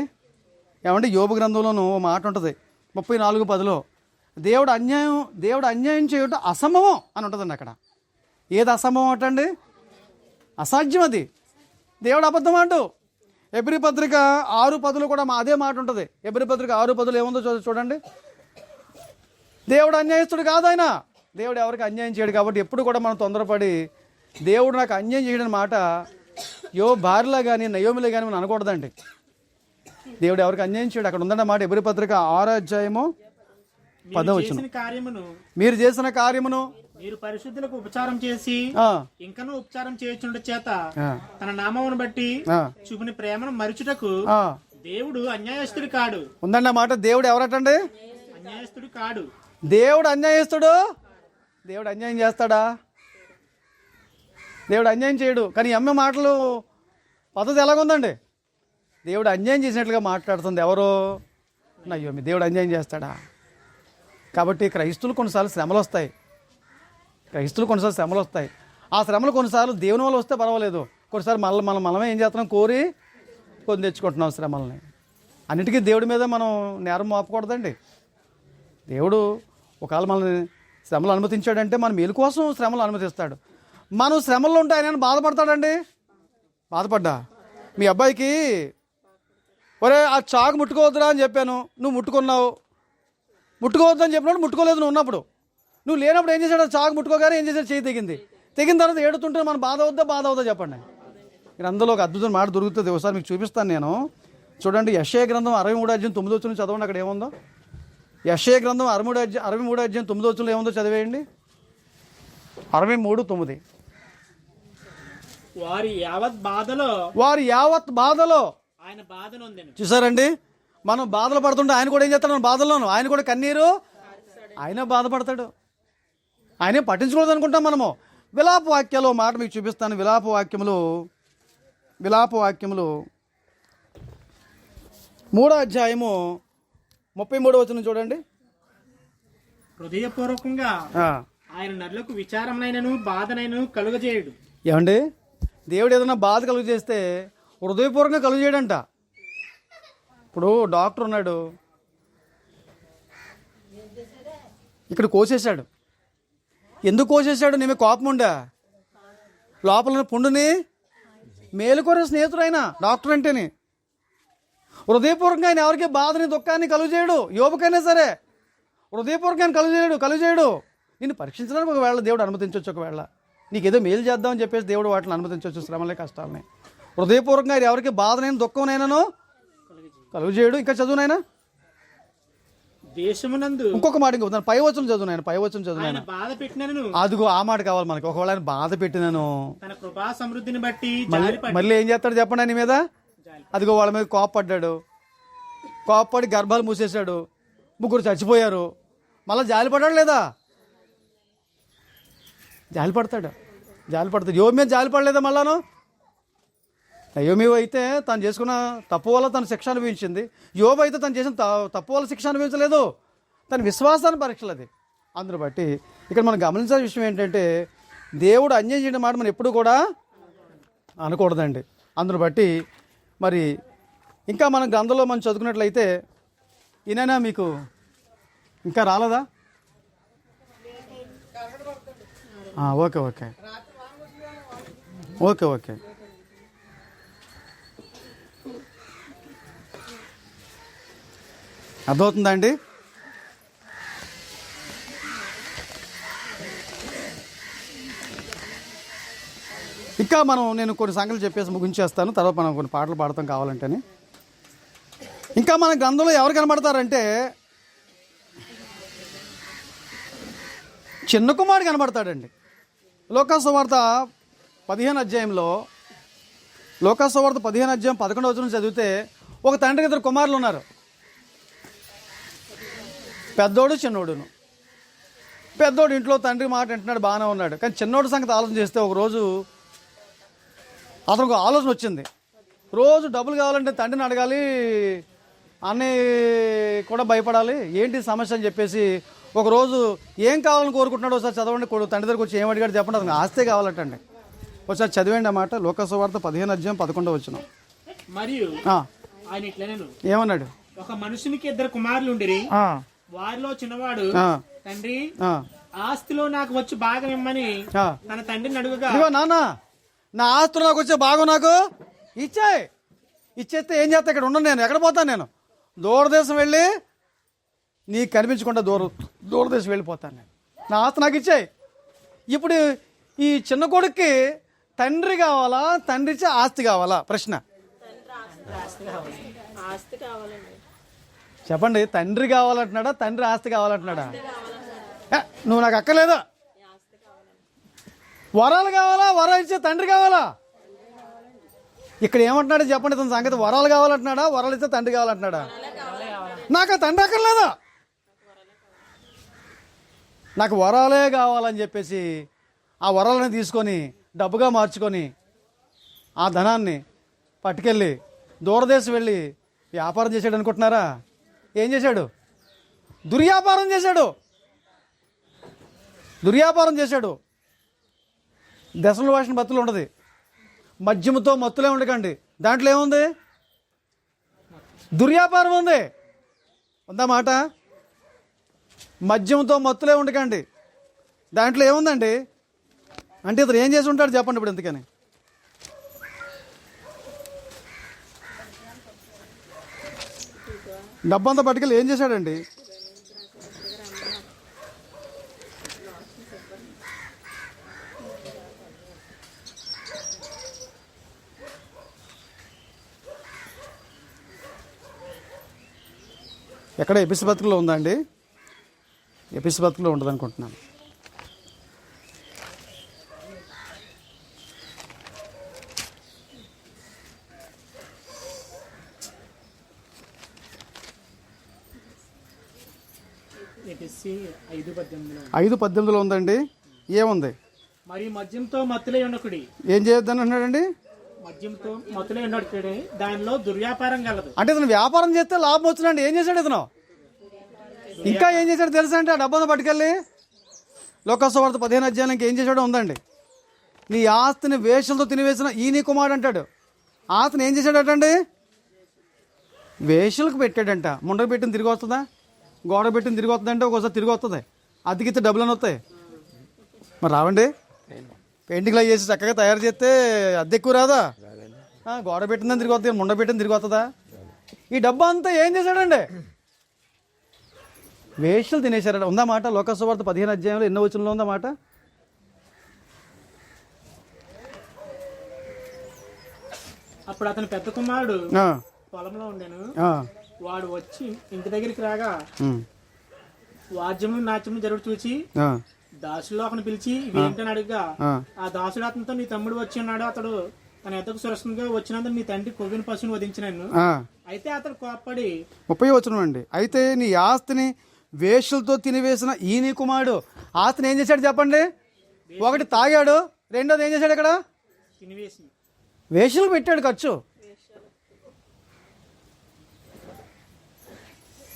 ఏమంటే యోబు గ్రంథంలోనూ మాట ఉంటుంది 34:10. దేవుడు అన్యాయం చేయటం అసంభవం అని ఉంటుందండి అక్కడ. ఏది అసంభవం అంటండి? అసాధ్యం అది. దేవుడు అబద్ధం అంటూ. ఎబ్రీ పత్రిక 6:10 కూడా అదే మాట ఉంటుంది. ఎబ్రీ పత్రిక 6:10 ఏముందో చూడండి. దేవుడు అన్యాయస్తుడు కాదు ఆయన. దేవుడు ఎవరికి అన్యాయం చేయడు. కాబట్టి ఎప్పుడు కూడా మనం తొందరపడి దేవుడు నాకు అన్యాయం చేయడం మాట భార్యలా కానీ నయోమిలా కానీ మనం అనకూడదండి. దేవుడు ఎవరికి అన్యాయం చేయడు. అక్కడ ఉందండి మాట. ఎబ్రీ పత్రిక 6:10 మీరు చేసిన కార్యమును మీరు పరిశుద్ధులకు ఉపచారం చేసి ఇంకనూ ఉపచారం చేయుచుండ చేత తన నామమును బట్టి చూపిన ప్రేమను మరుచుటకు దేవుడు అన్యాయస్తుడు కాడు. ఉందండి మాట. దేవుడు ఎవరటండి? అన్యాయస్తుడు కాడు. దేవుడు అన్యాయస్తుడు. దేవుడు అన్యాయం చేస్తాడా? దేవుడు అన్యాయం చేయడు. కానీ అమ్మ మాటలు పద్ధతి ఎలాగుందండి? దేవుడు అన్యాయం చేసినట్లుగా మాట్లాడుతుంది. ఎవరో నయోమి. దేవుడు అన్యాయం చేస్తాడా? కాబట్టి క్రైస్తువులు కొన్నిసార్లు శ్రమలు వస్తాయి. ఆ శ్రమలు కొన్నిసార్లు దేవుని వల్ల వస్తే పర్వాలేదు. కొన్నిసార్లు మనమే ఏం చేస్తున్నాం? కోరి కొని తెచ్చుకుంటున్నాం శ్రమల్ని. అన్నిటికీ దేవుడి మీద మనం నేరం మోపకూడదండి. దేవుడు ఒకవేళ మనల్ని శ్రమలు అనుమతించాడంటే మన మేలు కోసం శ్రమలు అనుమతిస్తాడు. మనం శ్రమల్లో ఉంటే ఆయన బాధపడతాడండి? బాధపడ్డా? మీ అబ్బాయికి ఒరే ఆ చాకు ముట్టుకోవద్దురా అని చెప్పాను, నువ్వు ముట్టుకున్నావు. ముట్టుకోవద్దని చెప్పినప్పుడు ముట్టుకోలేదు. నువ్వు ఉన్నప్పుడు, నువ్వు లేనప్పుడు ఏం చేశాడు? చాకు ముట్టుకోగానే ఏం చేశాడు? చేయి తెగిన తర్వాత ఏడుతుంటే మన బాధ అవుద్దా చెప్పండి. ఇక్కడ అందులో ఒక అద్భుతం మాట దొరుకుతుంది. ఒకసారి మీకు చూపిస్తాను నేను. చూడండి, యెషయా గ్రంథం 63:9 చదవండి. అక్కడ ఏముందో? యెషయా గ్రంథం 63:9 ఏముందో చదివేయండి. 63:9. వారి యావత్ బాధలో ఆయన బాధను చూసారండి. మనం బాధలు పడుతుంటే ఆయన కూడా ఏం చేస్తాడు? మన బాధల్లోనూ ఆయన కూడా కన్నీరు, ఆయన బాధపడతాడు. ఆయనే పట్టించుకోవద్దు అనుకుంటాం మనము. విలాప వాక్యాలు మాట మీకు చూపిస్తాను. విలాప వాక్యములు 3:33 చూడండి. హృదయపూర్వకంగా ఆయన నరులకు విచారమునైనను బాధనైనను కలుగజేయడు. ఏమండి? దేవుడు ఏదైనా బాధ కలుగు చేస్తే హృదయపూర్వకంగా కలుగు చేయడంట. ఇప్పుడు డాక్టర్ ఉన్నాడు, ఇక్కడ కోసేశాడు. ఎందుకు కోసేశాడు? నేమే కోపం ఉండా? లోపల పుండుని మేలుకొరే స్నేహితుడు ఆయన డాక్టర్ అంటేనే. హృదయపూర్వకంగా ఆయన ఎవరికి బాధని దుఃఖాన్ని కలుగు చేయడు. యోబుకైనా సరే హృదయపూర్వకంగా కలుగు చేయడు. నిన్ను పరీక్షించడానికి ఒకవేళ దేవుడు అనుమతించవచ్చు. ఒకవేళ నీకేదో మేలు చేద్దామని చెప్పేసి దేవుడు వాటిని అనుమతించవచ్చు, శ్రమలే కష్టాలని. హృదయపూర్వకంగా ఎవరికి బాధనైనా దుఃఖంనైనానో కలుగు చేయడు. ఇంకా చదువునైనా దేశమునందు ఇంకొక మాట ఇంకొక పై వచనం చదువునాయన. అదిగో ఆ మాట కావాలి మనకి. ఒకవేళ ఆయన బాధ పెట్టినాను సమృద్ధిని బట్టి మళ్ళీ ఏం చేస్తాడు చెప్పండి? ఆయన మీద అదిగో వాళ్ళ మీద కోప్పడి గర్భాలు మూసేశాడు. 3 చచ్చిపోయారు. మళ్ళీ జాలిపడ్డాడు లేదా? జాలిపడతాడు. యోబు మీద జాలిపడలేదా? మళ్ళాను యోబు అయితే తను చేసుకున్న తప్పు వల్ల తను శిక్ష అనుభవించింది. యోబు అయితే తను చేసిన తప్పు వల్ల శిక్ష అనుభవించలేదు. తన విశ్వాసాన్ని పరీక్షలేదు. అందును బట్టి ఇక్కడ మనం గమనించాల్సిన విషయం ఏంటంటే దేవుడు అన్యాయం చేయడం మాట మనం ఎప్పుడు కూడా అనకూడదండి. అందును బట్టి మరి ఇంకా మన గ్రంథంలో మనం చదువుకున్నట్లయితే ఈయనైనా మీకు ఇంకా రాలేదా? ఓకే అర్థమవుతుందా అండి? ఇంకా నేను కొన్ని సంగతులు చెప్పేసి ముగించేస్తాను. తర్వాత మనం కొన్ని పాటలు పాడతాం కావాలంటేనే. ఇంకా మన గ్రంథంలో ఎవరు కనబడతారంటే చిన్న కుమారుడు కనబడతాడండి. లోకాసు వార్త 15 అధ్యాయంలో 11వ వచనం చదివితే ఒక తండ్రికి 2 కుమారులు ఉన్నారు. పెద్దోడు చిన్నోడును. పెద్దోడు ఇంట్లో తండ్రి మాట వింటున్నాడు, బాగానే ఉన్నాడు. కానీ చిన్నోడు సంగతి ఆలోచన చేస్తే ఒకరోజు అతనికి ఆలోచన వచ్చింది. రోజు డబ్బులు కావాలంటే తండ్రిని అడగాలి, అన్నయ్య కూడా భయపడాలి, ఏంటి సమస్య అని చెప్పేసి ఒకరోజు ఏం కావాలని కోరుకుంటున్నాడు ఒకసారి చదవండి. తండ్రి దగ్గరికి వచ్చి ఏం అడిగాడు చెప్పండి. అతనికి ఆస్తే కావాలంటండి. ఒకసారి చదివండి అన్నమాట. లోకాసు వార్త 15 అధ్యాయం 11వ వచనం. మరియు ఆయన ఇట్లనేను ఏమన్నాడు? ఒక మనుషునికి 2 కుమారులు ఉండిరి. వారిలో చిన్నవాడు ఆ, తండ్రి ఆ, ఆస్తిలో నాకు వచ్చి భాగం ఇమ్మని ఆ. తన తండ్రిని అడుగుగా ఇదిగో నాన్న, నా ఆస్తులు నాకు వచ్చే భాగం నాకు ఇచ్చేస్తే ఏం చేస్తా? ఇక్కడ ఉండను నేను. ఎక్కడ పోతాను నేను? దూరదేశం వెళ్ళి నీకు కనిపించకుండా దూరదేశం వెళ్ళిపోతాను నేను. నా ఆస్తి నాకు ఇచ్చాయి. ఇప్పుడు ఈ చిన్న కొడుక్కి తండ్రి కావాలా, తండ్రి ఇచ్చే ఆస్తి కావాలా? ప్రశ్న చెప్పండి. తండ్రి కావాలంటున్నాడా, తండ్రి ఆస్తి కావాలంటున్నాడా? నువ్వు నాకు అక్కర్లేదా? వరాలు కావాలా, వరాలు ఇచ్చే తండ్రి కావాలా? ఇక్కడ ఏమంటున్నాడు చెప్పండి ఇతని సంగతి. వరాలు కావాలంటున్నాడా, వరాలు ఇచ్చే తండ్రి కావాలంటున్నాడా? నాకు ఆ తండ్రి అక్కర్లేదా? నాకు వరాలే కావాలని చెప్పేసి ఆ వరాలని తీసుకొని డబ్బుగా మార్చుకొని ఆ ధనాన్ని పట్టుకెళ్ళి దూరదేశం వెళ్ళి వ్యాపారం చేశాడు అనుకుంటున్నారా? ఏం చేశాడు? దుర్వ్యాపారం చేశాడు. దుర్వ్యాపారం చేశాడు. దశల భాషను బతులు ఉండదు. మద్యముతో మత్తులే ఉండకండి. దాంట్లో ఏముంది? దుర్వ్యాపారం ఉంది. ఉందా మాట? మద్యంతో మత్తులే ఉండకండి. దాంట్లో ఏముందండి? అంటే ఇతను ఏం చేసి ఉంటాడు చెప్పండి ఇప్పుడు ఎందుకని? డబ్బంతా పట్టుకెళ్ళి ఏం చేశాడండి? ఎక్కడ ఎపిసి బతుకులో ఉందా అండి? ఎపిసి బతుకులో ఉండదు అనుకుంటున్నాను. ఎపిసి 5:18 5:18 ఉందండి. ఏముంది? మరి మద్యంతో మత్తులై ఉండకుడి. ఏం చేయొద్దని అన్నాడండి? మద్యంతో మత్తులై ఉండకుడి, దానిలో దుర్వ్యాపారం కలదు. అంటే ఇతను వ్యాపారం చేస్తే లాభం వచ్చినండి. ఏం చేశాడు ఇతను? ఇంకా ఏం చేశాడు తెలుసా? అంటే ఆ డబ్బంతా పట్టుకెళ్ళి లోకసువార్త 15 అధ్యాయానికి ఏం చేశాడో ఉందండి. నీ ఆస్తిని వేషలతో తినివేసిన ఈ నీ కుమారుడు అంటాడు. ఆస్తిని ఏం చేశాడటండి? వేషలకు పెట్టాడంట. ముండకు పెట్టిన తిరిగి వస్తుందా? గోడ పెట్టిన తిరిగి వస్తుందంటే ఒక్కోసారి తిరిగి వస్తుంది. అద్దెకిస్తే డబ్బులు అని వస్తాయి. మరి రావండి. పెయింటింగ్లో చేసి చక్కగా తయారు చేస్తే అద్దె ఎక్కువ రాదా? గోడ పెట్టిందని తిరిగి వస్తుంది, ముండ పెట్టిన తిరిగి వస్తుందా? ఈ డబ్బా అంతా ఏం చేశాడండి? వేషలు తినేశారట. ఉందా మాట? లోకసువార్త 15 అధ్యాయంలో ఎన్నో వచనంలో ఉందా మాట? అప్పుడు అతని పెద్ద కుమారుడు పొలంలో ఉండేను. వాడు వచ్చి ఇంటి దగ్గరికి రాగా వాద్యము నాట్యము జరుగు చూచి దాసులో ఒకని పిలిచి ఏంటని అడిగా, ఆ దాసుడు అతనితో నీ తమ్ముడు వచ్చి ఉన్నాడు, అతడు తన ఎద్దకు సురక్షంగా వచ్చినందుకు నీ తండ్రి కొవ్విన పశువుని వధించినాను. అయితే అతడు కోప్పడి 30వ వచనం అండి. అయితే నీ ఆస్తిని వేషలతో తినివేసిన ఈ నీ కుమారుడు. ఆస్తిని ఏం చేశాడు చెప్పండి? ఒకటి తాగాడు, రెండోది ఏం చేశాడు? ఇక్కడ తినివేసి వేషలు పెట్టాడు ఖర్చు.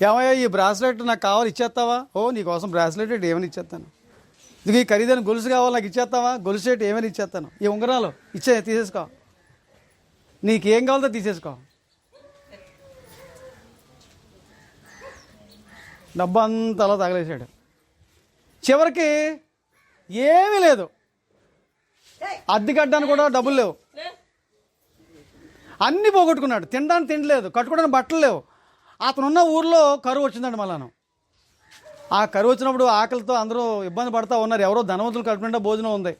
ఏమయ్యా ఈ బ్రాస్లెట్ నాకు కావాలి ఇచ్చేస్తావా? ఓ నీకోసం బ్రాస్లెట్ ఏమైనా ఇచ్చేస్తాను. ఇది ఈ ఖరీదైన గొలుసు కావాలి నాకు ఇచ్చేస్తావా? గొలుసు ఏమైనా ఇచ్చేస్తాను. ఈ ఉంగరాలు తీసేసుకో. నీకేం కావాలో తీసేసుకో. డబ్బా అంతా అలా తగలేశాడు. చివరికి ఏమీ లేదు. అద్దె కట్టడానికి కూడా డబ్బులు లేవు. అన్నీ పోగొట్టుకున్నాడు. తినడానికి తిండి లేదు, కట్టుకోవడానికి బట్టలు లేవు. అతనున్న ఊర్లో కరువు వచ్చిందండి. మళ్ళాను ఆ కరువు వచ్చినప్పుడు ఆకలితో అందరూ ఇబ్బంది పడుతూ ఉన్నారు. ఎవరో ధనవంతులు కట్టుకుంటే భోజనం ఉంది.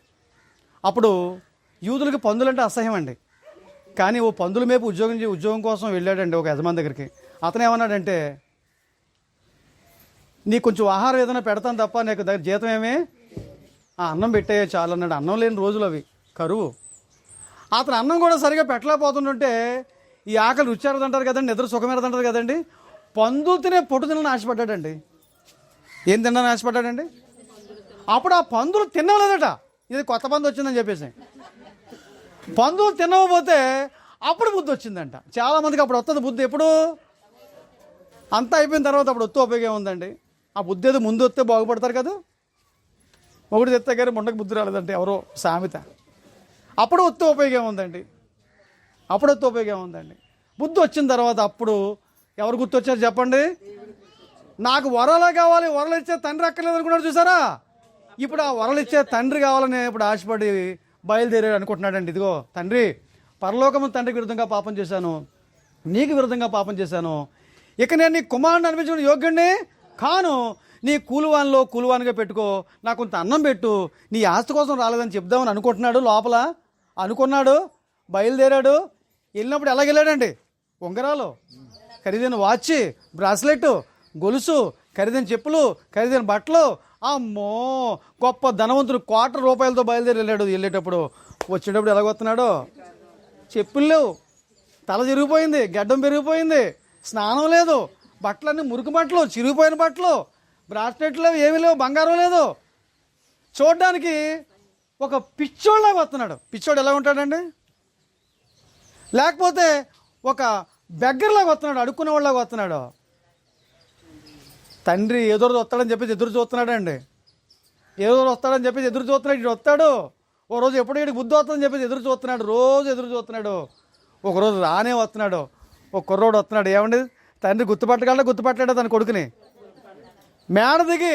అప్పుడు యూదులకి పందులంటే అసహ్యం అండి. కానీ ఓ పందుల మేపు ఉద్యోగం కోసం వెళ్ళాడండి ఒక యజమాని దగ్గరికి. అతను ఏమన్నాడంటే, నీకు కొంచెం ఆహారం ఏదైనా పెడతాను తప్ప నీకు దగ్గర జీతం ఏమే, ఆ అన్నం పెట్టేయే చాలు అన్నాడు. అన్నం లేని రోజులు అవి, కరువు. అతను అన్నం కూడా సరిగా పెట్టలేకపోతుంటే ఈ ఆకలి రుచారదంటారు కదండి, నిద్ర సుఖమేరదంటారు కదండి. పందులు తినే పొట్టు తినని ఆశపడ్డాడండి. ఏం తిన్నాను ఆశపడ్డాడండి? అప్పుడు ఆ పందులు తినలేదట. ఇది కొత్త పందు వచ్చిందని చెప్పేసి పందులు తినకపోతే అప్పుడు బుద్ధి వచ్చిందంట. చాలామందికి అప్పుడు వస్తుంది బుద్ధి. ఎప్పుడు అంతా అయిపోయిన తర్వాత అప్పుడు వస్తే ఉపయోగం ఉందండి. ఆ బుద్ధి ఏదో ముందు వస్తే బాగుపడతారు కదా. ఒకటి తెస్తే గారి ముండకు బుద్ధి రాలేదంటే ఎవరో సామెత. అప్పుడు వస్తే ఉపయోగం ఉందండి. అప్పుడు వస్తే ఉపయోగం ఉందండి. బుద్ధి వచ్చిన తర్వాత అప్పుడు ఎవరు గుర్తొచ్చారు చెప్పండి? నాకు వరాలే కావాలి, వరలు ఇచ్చే తండ్రి అక్కర్లేదు అనుకున్నాడు చూసారా. ఇప్పుడు ఆ వరలు ఇచ్చే తండ్రి కావాలని ఇప్పుడు ఆశపడి బయలుదేరాడు అనుకుంటున్నాడండి. ఇదిగో తండ్రి, పరలోకము తండ్రికి విరుద్ధంగా పాపం చేశాను, నీకు విరుద్ధంగా పాపం చేశాను, ఇక నేను నీ కుమారుని అనిపించిన యోగ్యుడిని కాను, నీ కూలివానిగా పెట్టుకో, నాకు కొంత అన్నం పెట్టు, నీ ఆస్తి కోసం రాలేదని చెప్దామని అనుకుంటున్నాడు. లోపల అనుకున్నాడు, బయలుదేరాడు. వెళ్ళినప్పుడు ఎలాగ వెళ్ళాడండి? ఉంగరాలు, ఖరీదైన వాచ్, బ్రాస్లెట్, గొలుసు, ఖరీదైన చెప్పులు, ఖరీదైన బట్టలు. అమ్మో, గొప్ప ధనవంతుడు ₹1,000,000 బయలుదేరి వెళ్ళాడు. వెళ్ళేటప్పుడు వచ్చేటప్పుడు ఎలాగొస్తున్నాడో, చెప్పులు లేవు, తల చిరిగిపోయింది, గడ్డం పెరిగిపోయింది, స్నానం లేదు, బట్టలన్నీ మురికి బట్టలు, చిరిగిపోయిన బట్టలు, బ్రాస్లెట్లు లేవు, ఏమీ లేవు, బంగారం లేదు. చూడడానికి ఒక పిచ్చోళ్ళలాగా వస్తున్నాడు. పిచ్చోడు ఎలా ఉంటాడండి? లేకపోతే ఒక బెగ్గర్లాగా వస్తున్నాడు, అడుక్కునే వాళ్ళలాగా వస్తున్నాడు. తండ్రి ఏదో రోజు వస్తాడని చెప్పేసి ఎదురు చూస్తున్నాడండి. ఏదో రోజు వస్తాడని చెప్పేసి ఎదురు చూస్తున్నాడు. ఇటు వస్తాడు ఓ రోజు, ఎప్పుడు ఇక్కడికి బుద్ధి వస్తుందని చెప్పేసి ఎదురు చూస్తున్నాడు, రోజు ఎదురు చూస్తున్నాడు. ఒకరోజు రానే వస్తున్నాడు. ఒక కుర్రోడు వస్తున్నాడు. ఏమండి, తండ్రి గుర్తుపట్టలేడా తన కొడుకుని? మేడ దిగి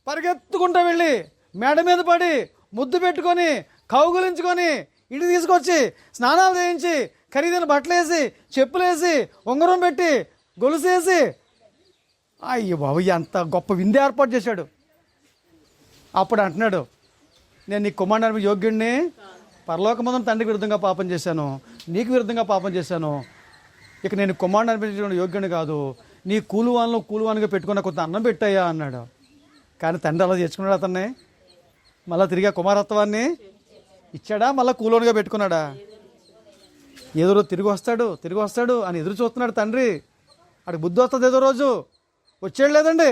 పరిగెత్తుకుంటూ వెళ్ళి మేడ మీద పడి ముద్దు పెట్టుకొని కౌగులించుకొని ఇంటికి తీసుకొచ్చి స్నానాలు చేయించి ఖరీదైన బట్టలు వేసి చెప్పులు వేసి ఉంగరం పెట్టి గొలుసేసి, అయ్యో బాబు ఎంత గొప్ప విందు ఏర్పాటు చేశాడు. అప్పుడు అంటున్నాడు, నేను నీ కుమారుని యోగ్యుడిని, పరలోకమందున తండ్రికి విరుద్ధంగా పాపం చేశాను, నీకు విరుద్ధంగా పాపం చేశాను, ఇక నేను కుమారుని అనిపించడం యోగ్యుని కాదు, నీ కూలివానిగా పెట్టుకున్న కొంత అన్నం పెట్టాయా అన్నాడు. కానీ తండ్రి అలా చేసుకున్నాడు అతన్ని. మళ్ళీ తిరిగి కుమారత్వాన్ని ఇచ్చాడా, మళ్ళీ కూలోనిగా పెట్టుకున్నాడా? ఏదో రోజు తిరిగి వస్తాడు అని ఎదురు చూస్తున్నాడు తండ్రి. అక్కడికి బుద్ధి వస్తుంది ఏదో రోజు. వచ్చేది లేదండి.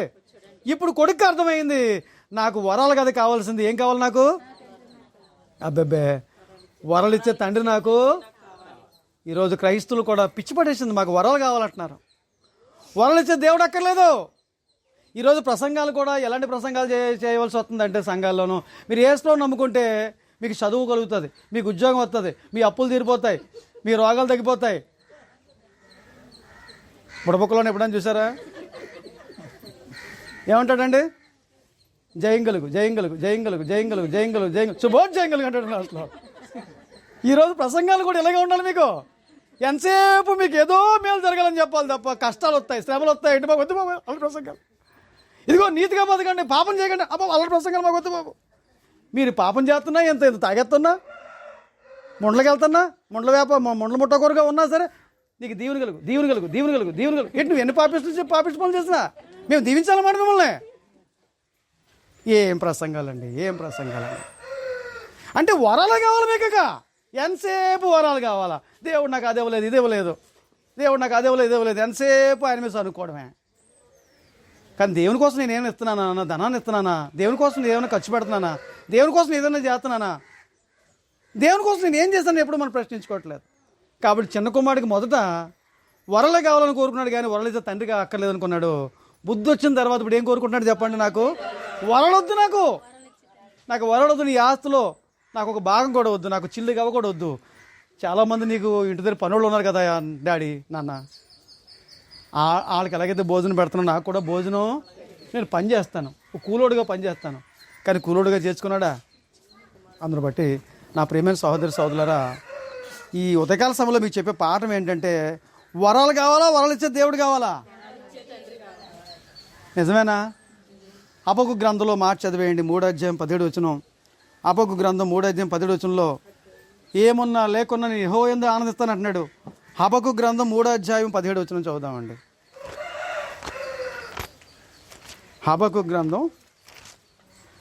ఇప్పుడు కొడుకు అర్థమైంది, నాకు వరాలు కదా కావాల్సింది. ఏం కావాలి నాకు? అబ్బెబ్బే, వరాలు ఇచ్చే తండ్రి నాకు. ఈరోజు క్రైస్తవులు కూడా పిచ్చి పడేసింది, మాకు వరాలు కావాలంటున్నారు. వరాలు ఇచ్చే దేవుడు అక్కర్లేదు. ఈరోజు ప్రసంగాలు కూడా ఎలాంటి ప్రసంగాలు చేయవలసి వస్తుందంటే, సంఘాల్లోనూ మీరు యేసులో నమ్ముకుంటే మీకు చదువు కలుగుతుంది, మీకు ఉద్యోగం వస్తుంది, మీ అప్పులు తీరిపోతాయి, మీ రోగాలు తగ్గిపోతాయి. బుడబుక్కలోనే ఎప్పుడైనా చూసారా? ఏమంటాడండి? జయంగలుగు శుభోజ్ జయంగలుగు అంటాడు అసలు. ఈరోజు ప్రసంగాలు కూడా ఇలాగే ఉండాలి. మీకు ఎంతసేపు మీకు ఏదో మేలు జరగాలని చెప్పాలి తప్ప, కష్టాలు వస్తాయి, శ్రమలు వస్తాయి, ఇంటి బాబు వద్దు బాబు అల్లరి ప్రసంగాలు. ఇదిగో నీతిగా బతకండి, పాపం చేయకండి, అబ్బా అల్లరి ప్రసంగాలు మాకు వద్దు బాబు. మీరు పాపం చేస్తున్నా, ఎంత తాగెత్తున్నా, ముండ్లకి వెళ్తున్నా, ముండ్ల ముట్టకూరగా ఉన్నా సరే నీకు దీవుని కలుగు. ఏంటి నువ్వు ఎన్ని పాపిష్టి పనులు చేసినా మేము దీవించాలన్నమాట మిమ్మల్ని. ఏం ప్రసంగాలండి. అంటే వరాలు కావాలి మీకు. ఎంతసేపు వరాలు కావాలా? దేవుడు నాకు అది ఇవ్వలేదు, ఇది ఇవ్వలేదు, దేవుడు నాకు అది ఇవ్వలేదు, ఎంతసేపు ఆయన మీద అనుకోవడమే. కానీ దేవుని కోసం నేను ఏమైనా ఇస్తున్నానా? ధనాన్ని ఇస్తున్నానా? దేవుని కోసం నేను ఏమైనా ఖర్చు పెడుతున్నానా? దేవుని కోసం ఏదైనా చేస్తున్నానా? దేవుని కోసం నేను ఏం చేస్తాను ఎప్పుడు మనం ప్రశ్నించుకోవట్లేదు. కాబట్టి చిన్న కుమారుడికి మొదట వరలే కావాలని కోరుకున్నాడు, కానీ వరలు ఇచ్చే తండ్రిగా అక్కర్లేదు అనుకున్నాడు. బుద్ధి వచ్చిన తర్వాత ఇప్పుడు ఏం కోరుకుంటున్నాడు చెప్పండి? నాకు వరలొద్దు, నాకు వరలొద్దు, నీ ఆస్తిలో నాకు ఒక భాగం కూడా వద్దు, నాకు చిల్లు గవ్వ కూడా వద్దు. చాలామంది నీకు ఇంటి దగ్గర పనులు ఉన్నారు కదా డాడీ, నాన్న, వాళ్ళకి ఎలాగైతే భోజనం పెడుతున్నాను నాకు కూడా భోజనం నేను పని చేస్తాను, కూలోడుగా పని చేస్తాను. కానీ కూలోడుగా చేసుకున్నాడా? అందును బట్టి నా ప్రియమైన సహోదరులారా, ఈ ఉదయకాల సమయంలో మీకు చెప్పే పాఠం ఏంటంటే, వరాలు కావాలా, వరాలు ఇచ్చే దేవుడు కావాలా? నిజమేనా? హబక్కు గ్రంథంలో మాట చదివేయండి, 3:17. హబక్కు గ్రంథం 3:17 ఏమున్నా లేకున్నా నేను యెహోవా యందు ఆనందిస్తాను అంటున్నాడు. హబక్కు గ్రంథం 3:17 చదువుదామండి. హబక్కు గ్రంథం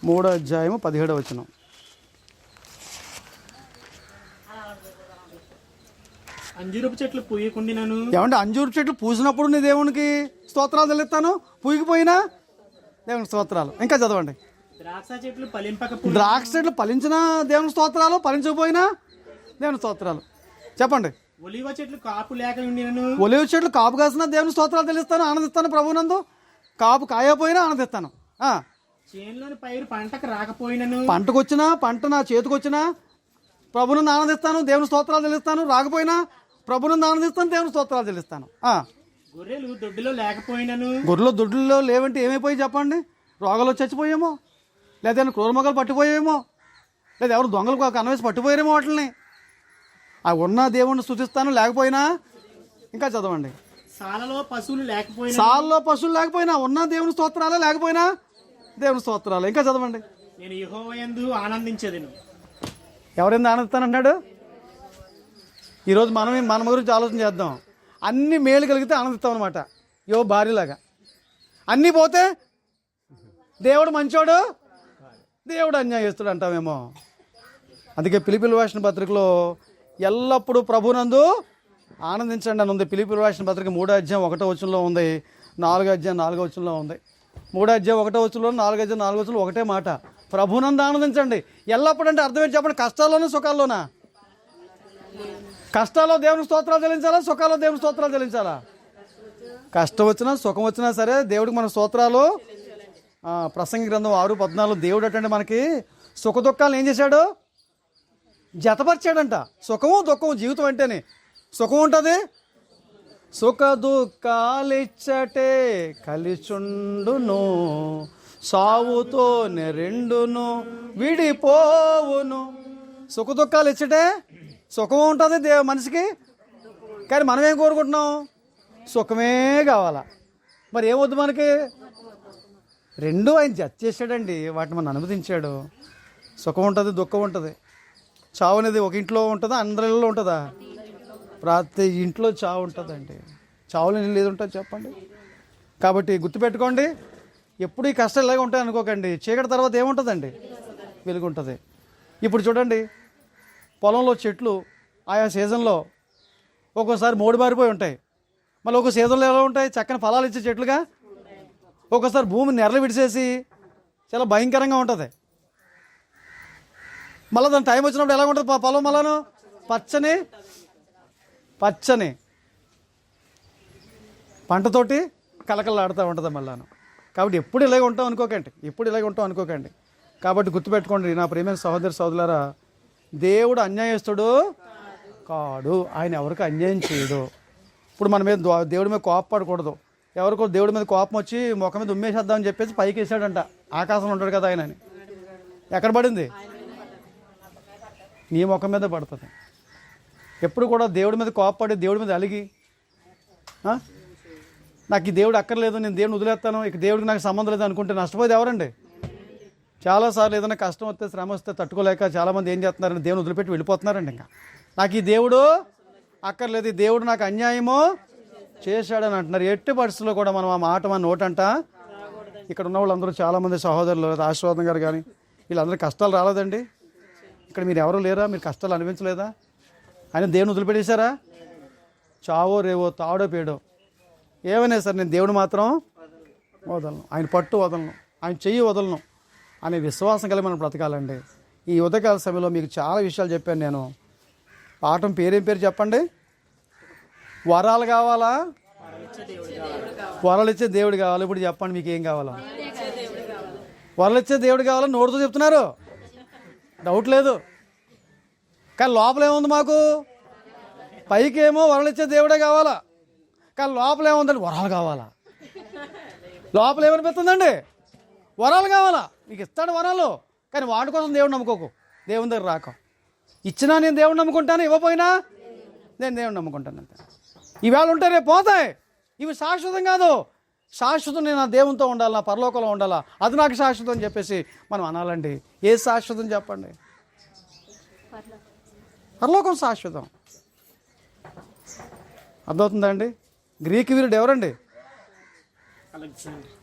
3:17. అంజూరపు చెట్లు పూయకుండినను. ఏమంటే అంజూరపు చెట్లు పూసినప్పుడు నీ దేవునికి స్తోత్రాలు చెల్లిస్తాను, పూయకపోయినా దేవునికి స్తోత్రాలు. ఇంకా చదవండి. ద్రాక్ష చెట్లు ఫలించిన దేవుని స్తోత్రాలు, ఫలించకపోయినా దేవుని స్తోత్రాలు. చెప్పండి. ఒలివ చెట్లు కాపు లేక ఉండినను. ఒలివ చెట్లు కాపు కాసిన దేవుని స్తోత్రాలు చెల్లిస్తాను, ఆనందిస్తాను ప్రభునందు. కాపు కాయపోయినా ఆనందిస్తాను. చేనులోని పైరు పంటకు రాకపోయినను. పంటకొచ్చినా, పంట నా చేతికొచ్చినా ప్రభునందు ఆనందిస్తాను, దేవుని స్తోత్రాలు చెల్లిస్తాను. రాకపోయినా ప్రభునందు ఆనందిస్తాను, దేవుని స్తోత్రాలు చెల్లిస్తాను. గొర్రెలు దొడ్డిలో లేకపోయినను, గొర్రెలు దొడ్డుల్లో లేవంటే ఏమైపోయి చెప్పండి? రోగాలు వచ్చి చచ్చిపోయేమో, లేదా క్రూర మొక్కలు పట్టిపోయేమో, లేదా ఎవరు దొంగలు కనవేసి పట్టిపోయారేమో వాటిని. ఆ ఉన్న దేవుణ్ణి స్తుతిస్తాను, లేకపోయినా ఇంకా చదవండి. సాలలో పశువులు లేకపోయినా, సాల్లో పశువులు లేకపోయినా, ఉన్న దేవుని స్తోత్రాలే, లేకపోయినా దేవుని స్తోత్రాలు. ఇంకా చదవండి. నేను యెహోవా యందు ఆనందించెదను. ఎవరైనా ఆనందిస్తానన్నాడు? ఈరోజు మన గురించి ఆలోచన చేద్దాం. అన్ని మేలు కలిగితే ఆనందిస్తాం అనమాట. భార్యలాగా అన్నీ పోతే దేవుడు మంచోడు, దేవుడు అన్యాయస్తుడు అంటామేమో. అందుకే ఫిలిప్పీయులకు రాసిన పత్రికలో ఎల్లప్పుడూ ప్రభునందు ఆనందించండి అని ఉంది. ఫిలిప్పీయులకు రాసిన పత్రిక 3:1 ఉంది, 4:4 ఉంది. 3:1 4:4 ఒకటే మాట, ప్రభునందు ఆనందించండి. ఎల్లప్పుడు అంటే అర్థం ఏంటి చెప్పండి? కష్టాల్లోనూ సుఖాల్లోనా? కష్టాల్లో దేవుని స్తోత్రాలు చెల్లించాలా, సుఖాల్లో దేవుని స్తోత్రాలు చెల్లించాలా? కష్టం వచ్చినా సుఖం వచ్చినా సరే దేవుడికి మన స్తోత్రాలు. ప్రసంగి గ్రంథం 6:14 దేవుడు అంటే మనకి సుఖ దుఃఖాలు ఏం చేశాడు? జతపరిచాడంట. సుఖము దుఃఖము జీవితం అంటేనే. సుఖం ఉంటుంది, సుఖ దుఃఖాలిచ్చటే కలిచుండును, సావుతో రెండును విడిపోవును. సుఖ దుఃఖాలు ఇచ్చటే సుఖం ఉంటుంది మనిషికి. కానీ మనం ఏం కోరుకుంటున్నాం? సుఖమే కావాలా. మరి ఏమొద్దు మనకి? రెండు ఆయన జత చేశాడండి, వాటిని మనం అనుమతించాడు. సుఖం ఉంటుంది, దుఃఖం ఉంటుంది. చావు అనేది ఒక ఇంట్లో ఉంటుందా, అందరిలో ఉంటుందా? ప్రతి ఇంట్లో చావు ఉంటుందండి. చావులో లేదు ఉంటుంది చెప్పండి. కాబట్టి గుర్తుపెట్టుకోండి, ఎప్పుడు ఈ కష్టాలు ఇలాగే ఉంటాయి అనుకోకండి. చీకటి తర్వాత ఏముంటుందండి? వెలుగు ఉంటుంది. ఇప్పుడు చూడండి, పొలంలో చెట్లు ఆయా సీజన్లో ఒక్కోసారి మోడిబారిపోయి ఉంటాయి. మళ్ళీ ఒక సీజన్లో ఎలా ఉంటాయి? చక్కని ఫలాలు ఇచ్చే చెట్లుగా. ఒక్కోసారి భూమి నెరలు విడిసేసి చాలా భయంకరంగా ఉంటుంది. మళ్ళీ దాని టైం వచ్చినప్పుడు ఎలా ఉంటుంది పొలం? మళ్ళాను పచ్చని పంటతోటి కలకలాడుతూ ఉంటుంది మళ్ళాను. కాబట్టి ఎప్పుడు ఇలాగ ఉంటాం అనుకోకండి. కాబట్టి గుర్తుపెట్టుకోండి నా ప్రియమైన సహోదరులారా, దేవుడు అన్యాయస్తుడు కాడు. ఆయన ఎవరికి అన్యాయం చేయడు. ఇప్పుడు మన మీద దేవుడి మీద కోపపడకూడదు. ఎవరికో దేవుడి మీద కోపం వచ్చి ముఖం మీద ఉమ్మేసేద్దామని చెప్పేసి పైకి వేసాడంట. ఆకాశంలో ఉంటాడు కదా ఆయన అని. ఎక్కడ పడింది? నీ ముఖం మీద పడుతుంది. ఎప్పుడు కూడా దేవుడి మీద కోపపడి దేవుడి మీద అలిగి నాకు ఈ దేవుడు అక్కర్లేదు, నేను దేవుడిని వదిలేస్తాను, ఇక దేవుడికి నాకు సంబంధం లేదు అనుకుంటే నష్టపోయేది ఎవరండి? చాలాసార్లు ఏదైనా కష్టం వస్తే, శ్రమ వస్తే తట్టుకోలేక చాలామంది ఏం చేస్తున్నారండి? దేవుని వదిలిపెట్టి వెళ్ళిపోతున్నారండి. ఇంకా నాకు ఈ దేవుడు అక్కర్లేదు, ఈ దేవుడు నాకు అన్యాయమో చేశాడని అంటున్నారు. ఎట్టి పరిస్థితుల్లో కూడా మనం ఆ మాట మన నోటంట. ఇక్కడ ఉన్న వాళ్ళందరూ చాలామంది సహోదరులు, ఆశీర్వాదం గారు కానీ వీళ్ళందరూ కష్టాలు రాలేదండి. ఇక్కడ మీరు ఎవరు లేరా? మీరు కష్టాలు అనిపించలేదా? ఆయన దేవుని వదిలిపెట్టేశారా? చావో రేవో, తాడో పేడో ఏమైనా సరే నేను దేవుడు మాత్రం వదలను, ఆయన పట్టు వదలను, ఆయన చెయ్యి వదలను అనే విశ్వాసం కలిగి మనం బ్రతకాలండి. ఈ ఉదయకాల సమయంలో మీకు చాలా విషయాలు చెప్పాను నేను. పాఠం పేరేం పేరు చెప్పండి? వరాలు కావాలా, వరాలు ఇచ్చే దేవుడు కావాలి. ఇప్పుడు చెప్పండి మీకు ఏం కావాలా? వరాలు ఇచ్చే దేవుడు కావాలని నోటితో చెప్తున్నారు, డౌట్ లేదు. కానీ లోపల ఏముంది? మాకు పైకి ఏమో వరాలు ఇచ్చే దేవుడే కావాలా, కానీ లోపల ఏముందండి? వరాలు కావాలా. లోపల ఏమనిపిస్తుందండి? వరాలు కావాలా. నీకు ఇస్తాడు వరాలు, కానీ వాటి కోసం దేవుడు నమ్ముకోకు, దేవుని దగ్గర రాక. ఇచ్చినా నేను దేవుడిని నమ్ముకుంటాను, ఇవ్వపోయినా నేను దేవుడిని నమ్ముకుంటాను అంతే. ఈవేళ ఉంటే రేపు పోతాయి. ఇవి శాశ్వతం కాదు. శాశ్వతం నేను నా దేవునితో ఉండాలి, నా పరలోకంలో ఉండాలా, అది నాకు శాశ్వతం అని చెప్పేసి మనం అనాలండి. ఏ శాశ్వతం చెప్పండి? పరలోకం శాశ్వతం. అర్థమవుతుందా అండి? గ్రీక్ వీరుడు ఎవరండి?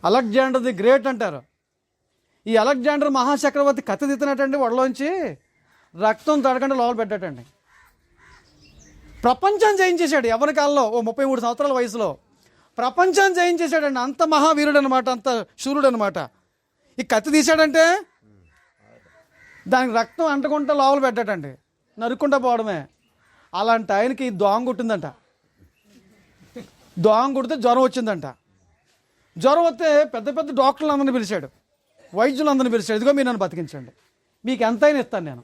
అలెగ్జాండర్ ది గ్రేట్ అంటారు. ఈ అలెగ్జాండర్ మహాచక్రవర్తి కత్తి తిత్తినట్టండి, ఒడలోంచి రక్తం తడకుండా లోపల పెట్టాటండి. ప్రపంచం జయించేశాడు ఎవరి కాలంలో, ఓ 33 సంవత్సరాల వయసులో ప్రపంచం జయించేశాడండి. అంత మహావీరుడు అనమాట, అంత శూరుడు అనమాట. ఈ కత్తి తీశాడంటే దానికి రక్తం అంటకుండా లోపల పెట్టాటండి, నరుక్కుంటా పోవడమే. అలాంటి ఆయనకి దోంగ కుట్టిందంట. దోంగ కుడితే జ్వరం వచ్చిందంట. జ్వరం వస్తే పెద్ద పెద్ద డాక్టర్లు అందరిని పిలిచాడు, వైద్యులందరినీ పిలిచాడు. ఇదిగో మీరు నన్ను బతికించండి, మీకు ఎంతైనా ఇస్తాను, నేను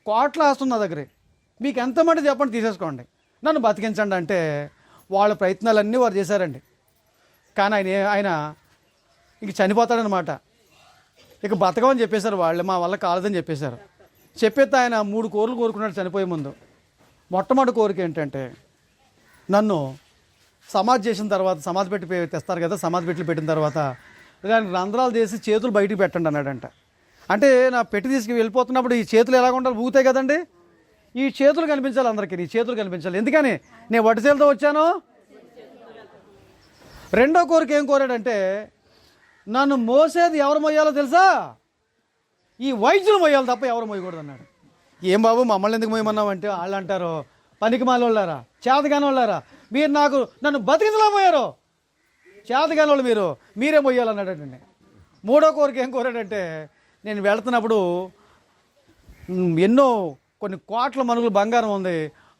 కోట్ల ఆస్తుంది నా దగ్గరే, మీకు ఎంత మట్టి చెప్పండి తీసేసుకోండి, నన్ను బతికించండి అంటే వాళ్ళ ప్రయత్నాలన్నీ వారు చేశారండి. కానీ ఆయన ఇంక చనిపోతాడనమాట. ఇక బతకమని చెప్పేశారు వాళ్ళు, మా వల్ల కాలేదని చెప్పేశారు. చెప్పేస్తే ఆయన 3 కోరికలు కోరుకున్నాడు చనిపోయే ముందు. మొట్టమొదటి కోరిక ఏంటంటే, నన్ను సమాధి చేసిన తర్వాత, సమాధి పెట్టి తెస్తారు కదా, సమాధి పెట్టి పెట్టిన తర్వాత దానికి రంధ్రాలు చేసి చేతులు బయటికి పెట్టండి అన్నాడంట. అంటే నా పెట్టి తీసుకు వెళ్ళిపోతున్నప్పుడు ఈ చేతులు ఎలాగ ఉండాలి, ఊగుతాయి కదండి. ఈ చేతులు కనిపించాలి అందరికీ, ఈ చేతులు కనిపించాలి. ఎందుకని? నేను వట్టి చేతులతో వచ్చాను. రెండో కోరిక ఏం కోరాడంటే, నన్ను మోసేది ఎవరు మోయాలో తెలుసా? ఈ వైద్యులు మోయాలి తప్ప ఎవరు మోయకూడదు అన్నాడు. ఏం బాబు మమ్మల్ని ఎందుకు మోయమన్నామంటే వాళ్ళు అంటారు, పనికిమాల వాళ్ళారా, చేతగాని వాళ్ళారా, మీరు నన్ను బతికించలా పోయారు, చేతగాని వాళ్ళు మీరే మోయాలన్నాడండి. మూడో కోరిక ఏం కోరాడంటే, నేను వెళుతున్నప్పుడు కొన్ని కోట్ల మనుగులు బంగారం ఉంది,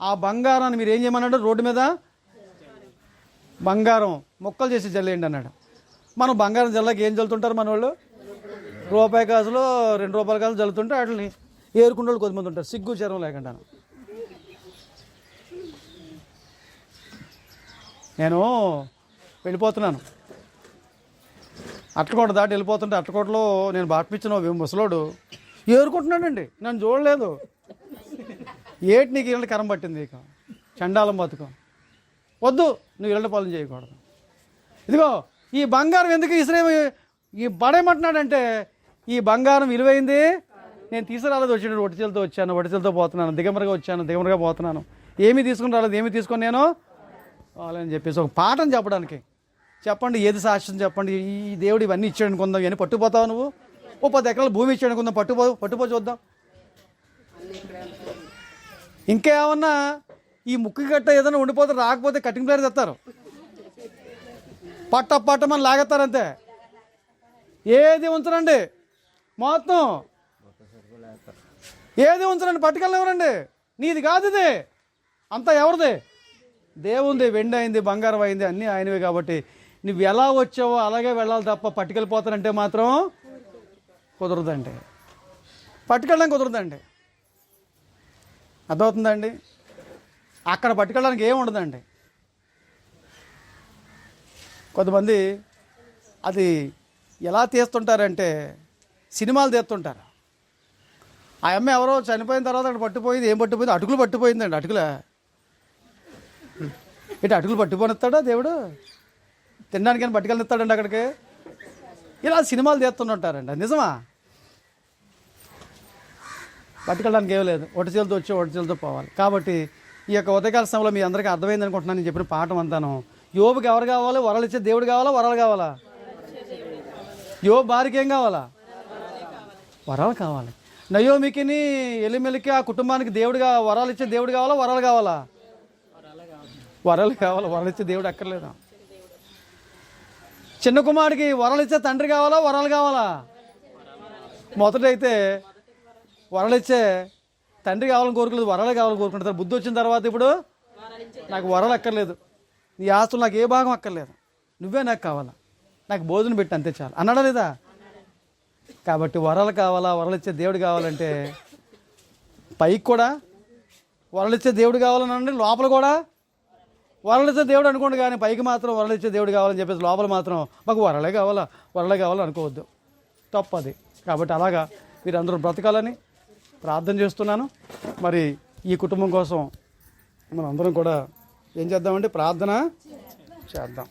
ఆ బంగారాన్ని మీరు ఏం చేయమన్నాడు? రోడ్డు మీద బంగారం ముక్కలు చేసి జల్లేయండి అన్నాడు. మనం బంగారం జల్లాకి ఏం జల్లుతుంటారు మన వాళ్ళు? రూపాయి కాసులు 2 రూపాయల కాసులు జల్లుతుంటే వాటిని ఏరుకునే వాళ్ళు కొద్దిమంది ఉంటారు, సిగ్గు చరం లేకుండా. నేను వెళ్ళిపోతున్నాను, అట్లకోట దాటి వెళ్ళిపోతుంటే అట్లకోటలో నేను బాట్మిచ్చిన ముసలోడు ఏరుకుంటున్నాడండి. నన్ను చూడలేదు. ఏటి నీకు ఇళ్ళ కరం పట్టింది, ఇక చండాలం బతుకం, వద్దు నువ్వు ఇళ్ళ పాలన చేయకూడదు. ఇదిగో ఈ బంగారం ఎందుకు ఈ పడేయమంటున్నాడంటే, ఈ బంగారం విలువైంది, నేను తీసుకురాలేదు, వచ్చాను ఒట్టి చేలతో వచ్చాను, ఒట్టి చేలతో పోతున్నాను, దిగమరగా పోతున్నాను, ఏమీ తీసుకుని రాలేదు, ఏమీ తీసుకొని నేను వాళ్ళని చెప్పేసి ఒక పాఠం చెప్పడానికి. చెప్పండి ఏది సాక్ష్యం చెప్పండి, ఈ దేవుడు ఇవన్నీ ఇచ్చాడు అనుకుందాం, ఇవన్నీ పట్టుకుపోతావు నువ్వు? 10 ఎకరాల భూమి ఇచ్చాడు అనుకుందాం, పట్టుపో చూద్దాం. ఇంకేమన్నా ఈ ముక్కు గట్ట ఏదైనా ఉండిపోతే రాకపోతే కటింగ్ ప్లేయర్ తెస్తారు, పట్టమని లాగేస్తారంతే. ఏది ఉంచరండి, మొత్తం ఏది ఉంచరండి, పట్టుకెళ్ళనివ్వరండి. నీది కాదు ఇది, అంతా ఎవరిది? దేవుంది. వెండి అయింది, బంగారం అయింది, అన్నీ ఆయనవే. కాబట్టి నువ్వు ఎలా వచ్చావో అలాగే వెళ్ళాలి తప్ప పట్టుకెళ్ళిపోతానంటే మాత్రం కుదరదండి, పట్టుకెళ్ళడానికి కుదరదండి. అర్థమవుతుందండి? అక్కడ పట్టుకెళ్ళడానికి ఏమి ఉండదండి. కొంతమంది అది ఎలా తీస్తుంటారంటే, సినిమాలు తీస్తుంటారు. ఆ అమ్మ ఎవరో చనిపోయిన తర్వాత అక్కడ పట్టుపోయింది. ఏం పట్టుపోయింది? అటుకులు పట్టుపోయిందండి. అటుకులు పట్టుపోనిస్తాడా దేవుడు? తినడానికైనా పట్టుకెళ్ళిస్తాడండి అక్కడికి. ఇలా సినిమాలు తీస్తుంటారండి. అది నిజమా? పట్టుకెళ్ళడానికి ఏం లేదు, ఒట్టి చేలతో వచ్చి ఒట్టి చేలతో పోవాలి. కాబట్టి ఈ యొక్క ఉదయకాల సమయంలో మీ అందరికీ అర్థమైంది అనుకుంటున్నాను నేను చెప్పిన పాఠం అంతాను. యోబుకి ఎవరు కావాలి? వరాలు ఇచ్చే దేవుడు కావాలా, వరాలు కావాలా? యోబు భార్యకి ఏం కావాలా? వరాలు కావాలి. నయోమికిని ఎలిమెలికి ఆ కుటుంబానికి దేవుడిగా వరాలు ఇచ్చే దేవుడు కావాలా, వరాలు కావాలా? వరాలు కావాలా. వరాలు ఇచ్చే దేవుడు అక్కర్లేదా? చిన్న కుమారుడికి వరాలు ఇచ్చే తండ్రి కావాలా, వరాలు కావాలా? మొదటైతే వరాలు ఇచ్చే తండ్రి కావాలని కోరుకోలేదు, వరాలు కావాలని కోరుకుంటారు. బుద్ధి వచ్చిన తర్వాత ఇప్పుడు నాకు వరాలు అక్కర్లేదు, నీ ఆస్తులు నాకు ఏ భాగం అక్కర్లేదు, నువ్వే నాకు కావాలా, నాకు భోజనం పెట్టి అంతే చాలు అన్నాడా లేదా? కాబట్టి వరాలు కావాలా, వరాలు ఇచ్చే దేవుడు కావాలంటే పైకి కూడా వరాలు ఇచ్చే దేవుడు కావాలని అంటే లోపల కూడా వరాలు ఇచ్చే దేవుడు అనుకోండి. కానీ పైకి మాత్రం వరాలు ఇచ్చే దేవుడు కావాలని చెప్పేసి లోపల మాత్రం మాకు వరాలే కావాలా అనుకోవద్దు, తప్పది. కాబట్టి అలాగా మీరందరూ బ్రతకాలని ప్రార్థన చేస్తున్నాను. మరి ఈ కుటుంబం కోసం మనం అందరం కూడా ఏం చేద్దామంటే ప్రార్థన చేద్దాం.